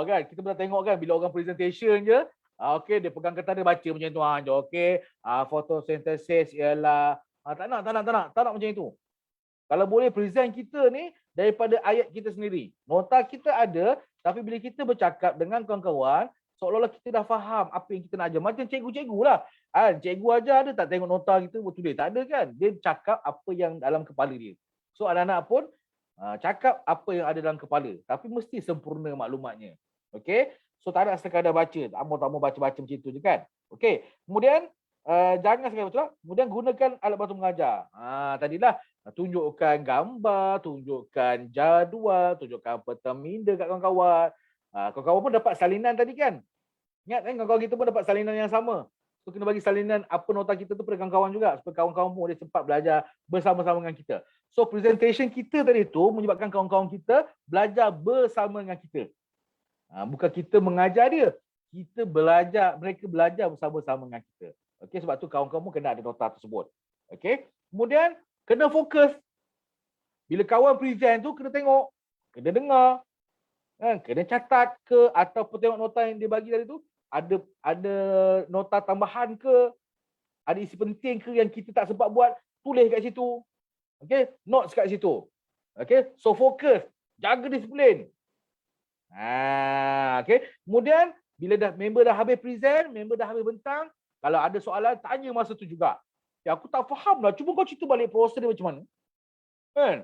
Kan, kita pernah tengok kan bila orang presentation je, okey, dia pegang kertas dia baca macam tu aja. Okey, fotosintesis ialah tak nak macam itu. Kalau boleh present kita ni daripada ayat kita sendiri. Nota kita ada, tapi bila kita bercakap dengan kawan-kawan, seolah-olah kita dah faham apa yang kita nak ajar. Macam cikgu-cikgu lah. Cikgu ajar ada tak tengok nota kita betul dia? Tak ada kan? Dia cakap apa yang dalam kepala dia. So anak-anak pun cakap apa yang ada dalam kepala. Tapi mesti sempurna maklumatnya. Okay? So tak nak sekadar baca. Tak mau baca-baca macam tu je kan? Okay. Kemudian jangan sekadar baca. Kemudian gunakan alat bantu mengajar. Tadilah tunjukkan gambar, tunjukkan jadual, tunjukkan peta minda kat kawan-kawan. Kawan-kawan pun dapat salinan tadi kan? Ingat kan kawan-kawan kita pun dapat salinan yang sama. So kena bagi salinan apa nota kita tu pada kawan-kawan juga supaya kawan-kawan pun boleh sempat belajar bersama-sama dengan kita. So presentation kita tadi tu menyebabkan kawan-kawan kita belajar bersama dengan kita. Bukan kita mengajar dia, kita belajar, mereka belajar bersama-sama dengan kita. Okey, sebab tu kawan-kawan pun kena ada nota tersebut. Okey. Kemudian kena fokus. Bila kawan present tu kena tengok, kena dengar, kena catat ke ataupun tengok nota yang dia bagi tadi tu ada nota tambahan ke, ada isi penting ke yang kita tak sempat buat, tulis kat situ. Okey, notes kat situ. Okey, so fokus, jaga disiplin. Okey. Kemudian bila member dah habis present, member dah habis bentang, kalau ada soalan tanya masa tu juga. Ya, aku tak faham lah, cuba kau cerita balik proses dia macam mana. Kan?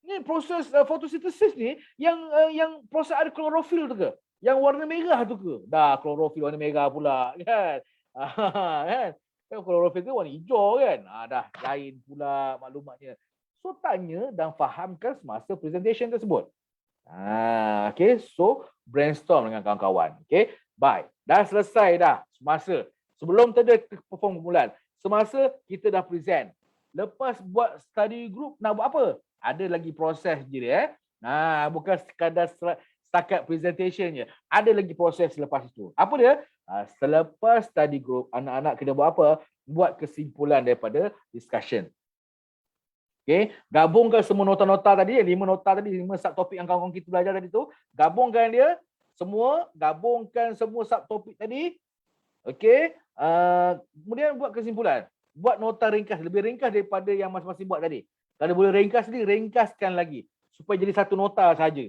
Ni proses fotosintesis ni yang proses ada klorofil tu ke? Yang warna merah tu ke? Dah klorofil warna merah pula kan. Kan? Kan klorofil tu warna hijau kan? Dah lain pula maklumatnya. So tanya dan fahamkan semasa presentation tersebut. Okay, so brainstorm dengan kawan-kawan. Okay, baik. Dah selesai dah semasa. Sebelum tadi perform kumpulan. Semasa kita dah present. Lepas buat study group nak buat apa? Ada lagi proses dia. Bukan sekadar setakat presentation je. Ada lagi proses selepas itu. Apa dia? Selepas study group, anak-anak kena buat apa? Buat kesimpulan daripada discussion. Okay. Gabungkan semua nota-nota tadi, 5 nota tadi, 5 subtopik yang kawan-kawan kita belajar tadi tu. Gabungkan dia semua, gabungkan semua subtopik tadi. Okay. Kemudian buat kesimpulan. Buat nota ringkas, lebih ringkas daripada yang masing-masing buat tadi. Kalau boleh ringkas ni, ringkaskan lagi. Supaya jadi satu nota saja.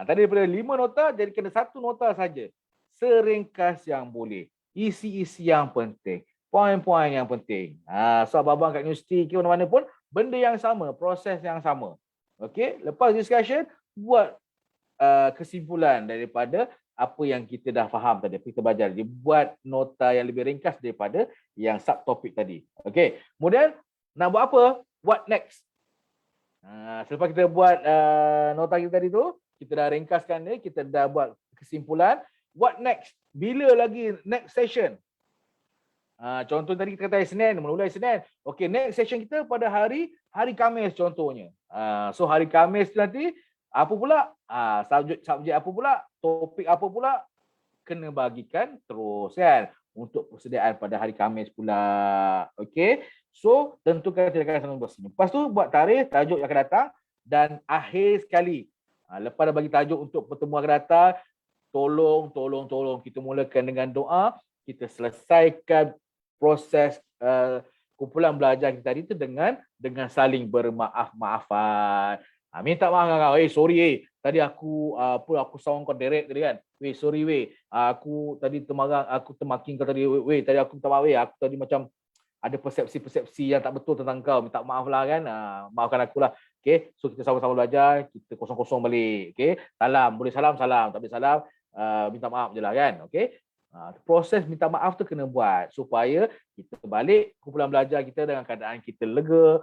Tadi daripada 5 nota, jadikan 1 nota saja. Seringkas yang boleh. Isi-isi yang penting. Poin-poin yang penting. So abang-abang kat universiti ke mana-mana pun, benda yang sama, proses yang sama. Okey, lepas discussion, buat kesimpulan daripada apa yang kita dah faham tadi, kita belajar. Dia buat nota yang lebih ringkas daripada yang subtopik tadi. Okey, kemudian nak buat apa? What next? Selepas kita buat nota kita tadi tu, kita dah ringkaskan dia, kita dah buat kesimpulan. What next? Bila lagi next session? Contoh tadi kita kata Isnin, mulai Isnin. Okey, next session kita pada hari Khamis contohnya. So hari Khamis nanti apa pula? Subjek apa pula? Topik apa pula? Kena bagikan terus kan untuk persediaan pada hari Khamis pula. Okey. So tentukan tindakan sama bersama. Lepas tu buat tarikh, tajuk yang akan datang dan akhir sekali. Lepas dah bagi tajuk untuk pertemuan akan datang, tolong kita mulakan dengan doa, kita selesaikan proses kumpulan belajar kita tadi tu dengan saling bermaaf-maafan. Minta maaf dengan kau. Sorry tadi aku aku sound kau direct tadi kan. Sorry aku tadi termarah, aku termakin kau tadi. Tadi aku minta maaf aku tadi macam ada persepsi-persepsi yang tak betul tentang kau. Minta maaf lah kan. Maafkan aku lah. Okay. So kita sama-sama belajar, kita kosong-kosong balik. Okay. Salam, boleh salam, tak boleh salam. Minta maaf je lah kan. Okay. Proses minta maaf tu kena buat supaya kita balik kumpulan belajar kita dengan keadaan kita lega,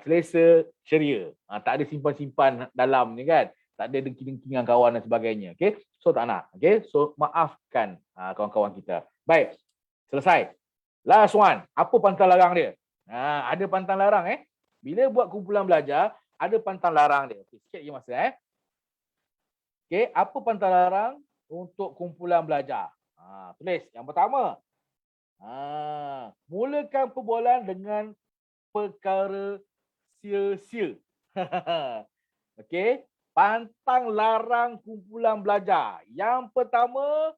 selesa, ceria. Tak ada simpan-simpan dalam ni kan. Tak ada dengki-dengki dengan kawan dan sebagainya. Okay. So tak nak. Okay. So maafkan kawan-kawan kita. Baik. Selesai. Last one. Apa pantang larang dia? Ada pantang larang Bila buat kumpulan belajar, ada pantang larang dia. Okay, sikit lagi masa Okay. Apa pantang larang untuk kumpulan belajar? Tulis. Yang pertama, mulakan perbualan dengan perkara sia-sia. Okey, pantang larang kumpulan belajar. Yang pertama,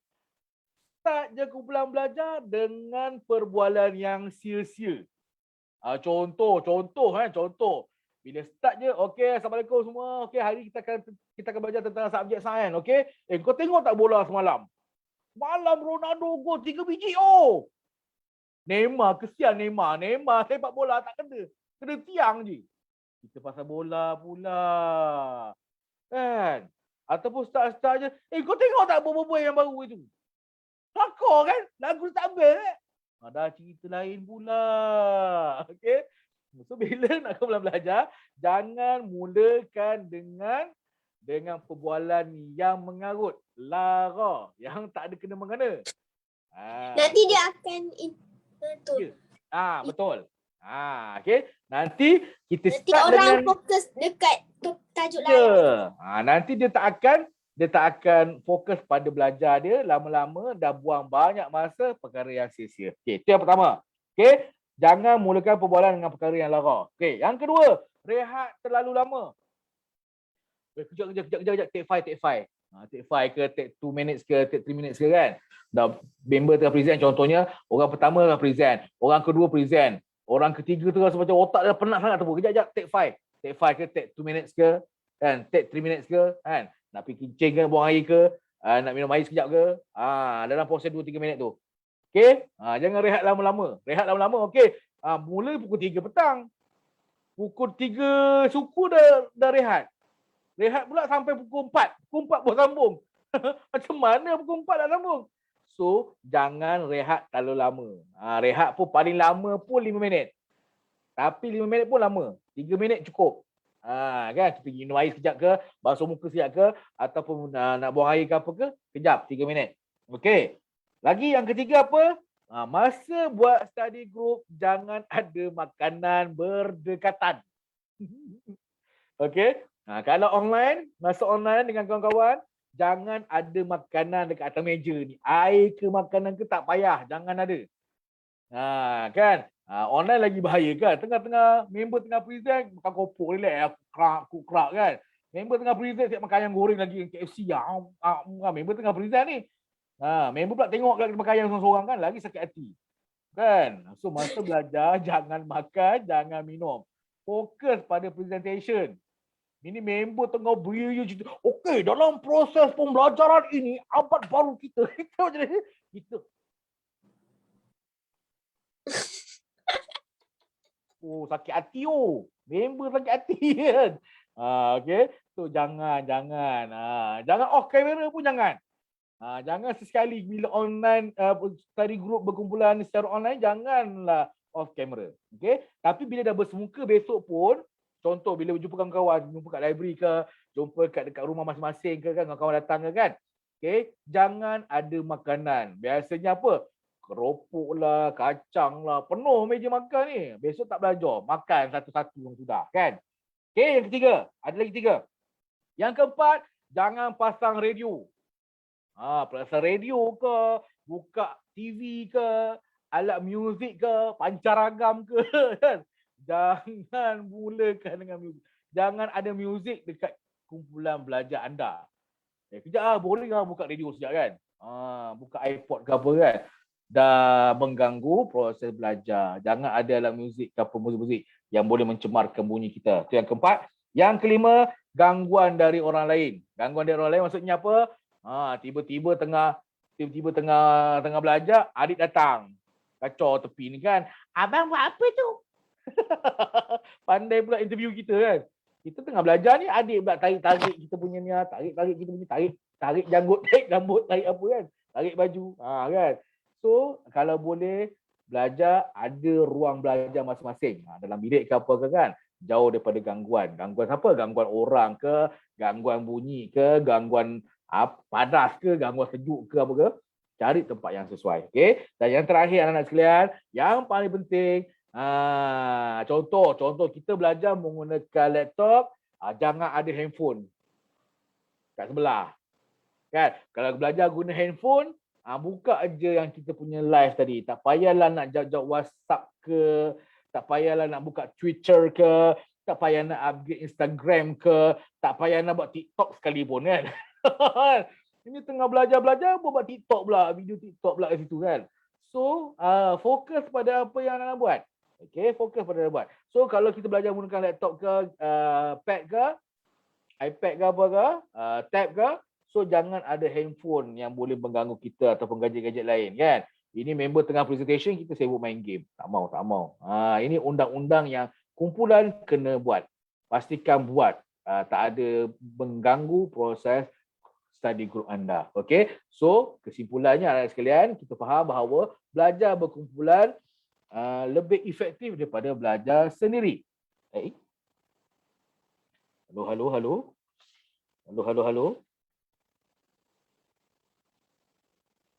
start je kumpulan belajar dengan perbualan yang sia-sia. Contoh. Bila start je, okey, assalamualaikum semua. Okey, hari kita akan belajar tentang subjek sains, okey. Kau tengok tak bola semalam? Malam Ronaldo gol 3 biji. Oh. Neymar, kesian Neymar. Neymar sepak bola tak kena. Kena tiang je. Kita pasal bola pula. Kan? Ataupun start-start je. Kau tengok tak bobo yang baru itu? Kelakar kan? Lagu tak habis. Ada cerita lain pula. Okay? So, bila nak kau belajar, jangan mulakan dengan perbualan yang mengarut. Lara. Yang tak ada kena-mengena. Nanti dia akan itu. Betul. Okay. Nanti kita Nanti start orang dengan fokus dekat tajuk lain. Nanti dia tak akan fokus pada belajar dia, lama-lama dah buang banyak masa perkara yang sia-sia. Okey, itu yang pertama. Okey, jangan mulakan perbualan dengan perkara yang lara. Okey, yang kedua, rehat terlalu lama. Kejap, take 5. Take 5 ke, take 2 minutes ke, take 3 minutes ke kan. Dah member tengah present, contohnya orang pertama tengah present, orang kedua present, orang ketiga tu rasa macam otak dia penat sangat tu. Kejap, take 5. Take 5 ke, take 2 minutes ke, kan, take 3 minutes ke, kan. Nak pergi kencing ke, buang air ke, nak minum air sekejap ke. Dalam proses 2-3 minit tu. Okey? Jangan rehat lama-lama. Okey. Mula pukul 3 petang. Pukul 3 suku dah rehat. Rehat pula sampai pukul 4. Pukul 4 pun sambung. Macam mana pukul 4 dah sambung? So, jangan rehat terlalu lama. Rehat pun paling lama pun 5 minit. Tapi 5 minit pun lama. 3 minit cukup. Kan? Kita minum air sekejap ke, basuh muka sekejap ke, ataupun nak buang air ke apa ke, kejap, 3 minit. Okey. Lagi yang ketiga apa? Masa buat study group, jangan ada makanan berdekatan. Okey. Kalau online, masa online dengan kawan-kawan, jangan ada makanan dekat atas meja ni. Air ke makanan ke tak payah, jangan ada. Kan? Online lagi bahaya kan. Tengah-tengah member tengah present makan kopok relax, aku kerak kan. Member tengah present siap makan ayam goreng lagi KFC. Member tengah present ni. Member pula tengok kat makan ayam seorang-seorang kan, lagi sakit hati. Kan? So masa belajar jangan makan, jangan minum. Fokus pada presentation. Ini member tengah beriu cerita. Okey, dalam proses pembelajaran ini, abad baru kita. Kita. Sakit hati member sakit hati kan. Okey. So jangan. Jangan off kamera pun jangan. Jangan sesekali bila online study group berkumpulan secara online, janganlah off kamera. Okey. Tapi bila dah bersemuka besok pun, contoh bila jumpa kawan-kawan, jumpa kat library ke, jumpa dekat rumah masing-masing ke kan, kawan-kawan datang ke kan. Okey, jangan ada makanan. Biasanya apa? Keropok lah, kacang lah, penuh meja makan ni. Besok tak belajar, makan satu-satu yang sudah kan. Okey, yang ketiga, ada lagi 3. Yang keempat, jangan pasang radio. Pasang radio ke, buka TV ke, alat muzik ke, pancaragam ke kan. Jangan mulakan dengan muzik. Jangan ada muzik dekat kumpulan belajar anda. Kejap boleh buka radio sekejap kan. Buka iPod ke apa kan. Dah mengganggu proses belajar. Jangan ada alat muzik ke apa muzik-muzik yang boleh mencemarkan bunyi kita. Itu yang keempat. Yang kelima, gangguan dari orang lain. Gangguan dari orang lain maksudnya apa? Tiba-tiba tengah belajar, adik datang. Kacau tepi ni kan. Abang buat apa tu? Pandai pula interview kita kan. Kita tengah belajar ni, adik pula tarik-tarik kita punya ni, tarik-tarik kita punya, tarik janggut, tarik rambut, tarik apa kan, tarik baju, kan. So, kalau boleh belajar, ada ruang belajar masing-masing. Dalam bilik ke apa ke kan, jauh daripada gangguan. Gangguan apa? Gangguan orang ke, gangguan bunyi ke, gangguan panas ke, gangguan sejuk ke apa ke. Cari tempat yang sesuai. Okay? Dan yang terakhir anak-anak sekalian, yang paling penting, contoh kita belajar menggunakan laptop, jangan ada handphone kat sebelah. Kan? Kalau belajar guna handphone, buka aja yang kita punya live tadi. Tak payahlah nak jawab WhatsApp ke, tak payahlah nak buka Twitter ke, tak payah nak upgrade Instagram ke, tak payah nak buat TikTok sekalipun kan. Ini tengah belajar-belajar buat TikTok pula, video TikTok pula kat situ kan. So, fokus pada apa yang nak buat. Okay, fokus pada buat. So, kalau kita belajar menggunakan laptop ke, pad ke, iPad ke apa ke, tab ke, So jangan ada handphone yang boleh mengganggu kita ataupun gadget-gadget lain kan. Ini member tengah presentation, kita sibuk main game. Tak mau. Ini undang-undang yang kumpulan kena buat. Pastikan buat. Tak ada mengganggu proses study group anda. Okay. So kesimpulannya anak sekalian, kita faham bahawa belajar berkumpulan lebih efektif daripada belajar sendiri. Halo.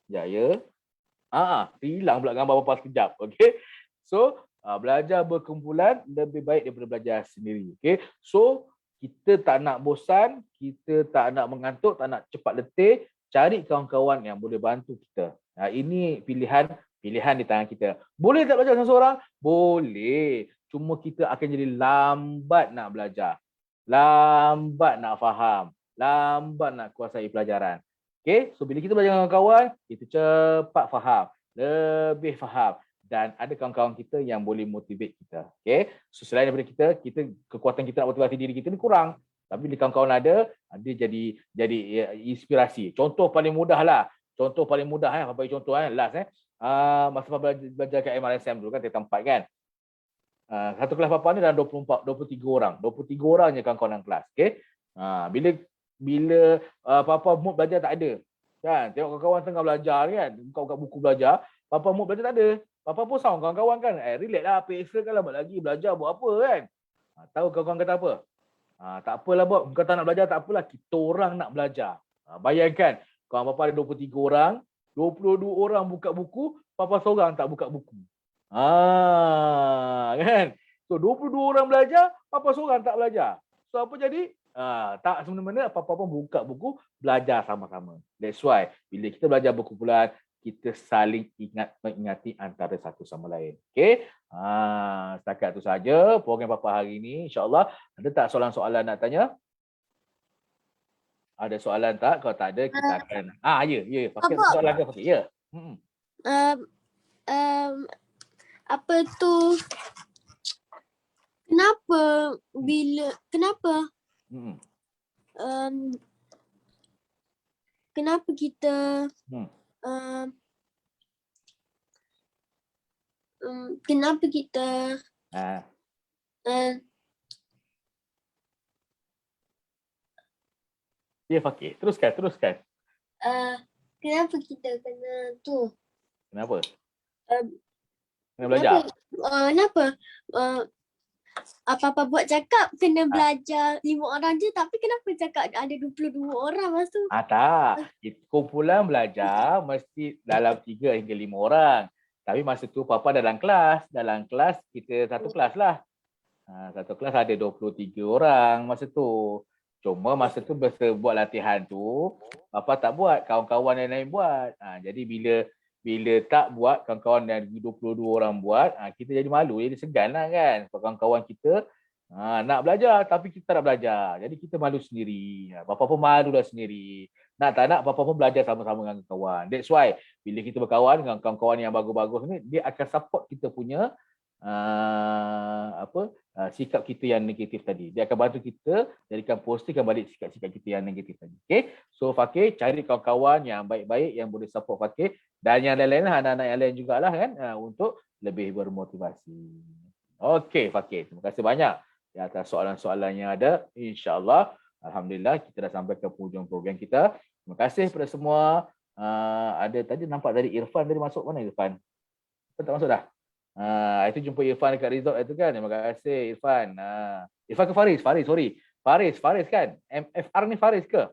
Ya. Hilang pula gambar bapa sekejap. Okey. So, belajar berkumpulan lebih baik daripada belajar sendiri. Okey. So, kita tak nak bosan, kita tak nak mengantuk, tak nak cepat letih, cari kawan-kawan yang boleh bantu kita. Ini pilihan di tangan kita. Boleh tak belajar seorang? Boleh. Cuma kita akan jadi lambat nak belajar. Lambat nak faham. Lambat nak kuasai pelajaran. Okay, so bila kita belajar dengan kawan, kita cepat faham, lebih faham dan ada kawan-kawan kita yang boleh motivate kita. Okay, so selain daripada kita kekuatan kita nak motivasi diri kita ni kurang. Tapi bila kawan-kawan ada, dia jadi inspirasi. Contoh paling mudah bagi contoh last masa belajar kat MRSM dulu kan, Tiga Tempat kan. Satu kelas Papa ni dalam 23 orang. 23 orang je kawan-kawan dalam kelas. Okay, bila Papa mood belajar tak ada. Kan? Tengok kawan-kawan tengah belajar kan. Buka buku belajar. Papa mood belajar tak ada. Papa pun sound kawan-kawan kan. Relax lah. Extra kan lah lagi. Belajar buat apa kan. Tahu kawan-kawan kata apa? Tak apalah buat. Bukan tak nak belajar. Tak apalah. Kita orang nak belajar. Bayangkan. Kawan Papa ada 23 orang. 22 orang buka buku. Papa seorang tak buka buku. Kan? So 22 orang belajar. Papa seorang tak belajar. So apa jadi? Tak semena-mena apa-apa pun buka buku, belajar sama-sama. That's why bila kita belajar berkumpulan, kita saling mengingati antara satu sama lain. Okay? Setakat itu saja program Papa hari ini. InsyaAllah. Ada tak soalan-soalan nak tanya? Ada soalan tak? Kalau tak ada, kita akan... Ya. Pakai soalan ke? Ya. Apa tu? Kenapa kenapa kita kenapa kita Ya, Fakir. Teruskan. Kenapa kita kena tu? Kenapa? Kena belajar? Kenapa? Apa-apa buat cakap kena belajar 5 orang je, tapi kenapa cakap ada 22 orang masa tu? Tak. Kumpulan belajar mesti dalam 3 hingga 5 orang. Tapi masa tu Papa dalam kelas. Dalam kelas kita satu kelas lah. Satu kelas ada 23 orang masa tu. Cuma masa tu masa buat latihan tu, Papa tak buat, kawan-kawan yang lain buat. Jadi bila tak buat, kawan-kawan yang 22 orang buat, kita jadi malu, jadi segan lah kan. Kawan-kawan kita nak belajar tapi kita tak nak belajar. Jadi kita malu sendiri. Papa pun malu lah sendiri. Nak tak nak, Papa pun belajar sama-sama dengan kawan. That's why bila kita berkawan dengan kawan-kawan yang bagus-bagus ni, dia akan support kita punya sikap kita yang negatif tadi. Dia akan bantu kita jadikan positifkan balik sikap-sikap kita yang negatif tadi. Okay? So Fakir, cari kawan-kawan yang baik-baik yang boleh support Fakir dan yang lain-lain lah, anak-anak yang lain jugalah kan, untuk lebih bermotivasi. Okay Fakir, terima kasih banyak di atas soalan-soalan yang ada. InsyaAllah, Alhamdulillah kita dah sampai ke hujung program kita. Terima kasih kepada semua. Ada tadi nampak tadi Irfan tadi masuk. Mana Irfan? Tak masuk dah? Itu jumpa Irfan dekat resort itu kan. Terima kasih Irfan. Irfan ke Faris? Faris kan? MFR ni Faris ke?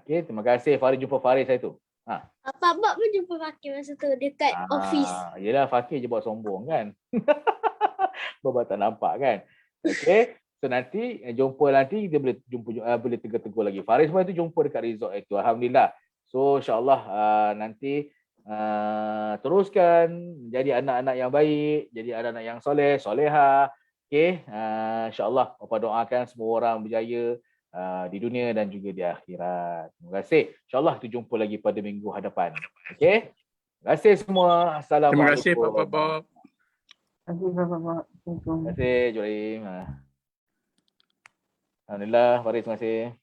Okay, terima kasih Faris, jumpa Faris saya tu. Pak Bob pun jumpa Fakir masa tu dekat office. Yelah, Fakir je buat sombong kan. Bapak tak nampak kan. Okay, so nanti dia boleh tegur-tegur lagi. Faris pun itu jumpa dekat resort itu. Alhamdulillah. So insyaAllah nanti teruskan jadi anak-anak yang baik, jadi anak-anak yang soleh, soleha. Okay, insyaAllah Bapa doakan semua orang berjaya di dunia dan juga di akhirat. Terima kasih. InsyaAllah kita jumpa lagi pada minggu hadapan. Okay, terima kasih semua. Assalamualaikum. Terima kasih Pak Bob. Terima kasih Jolim. Alhamdulillah, Faris, terima kasih.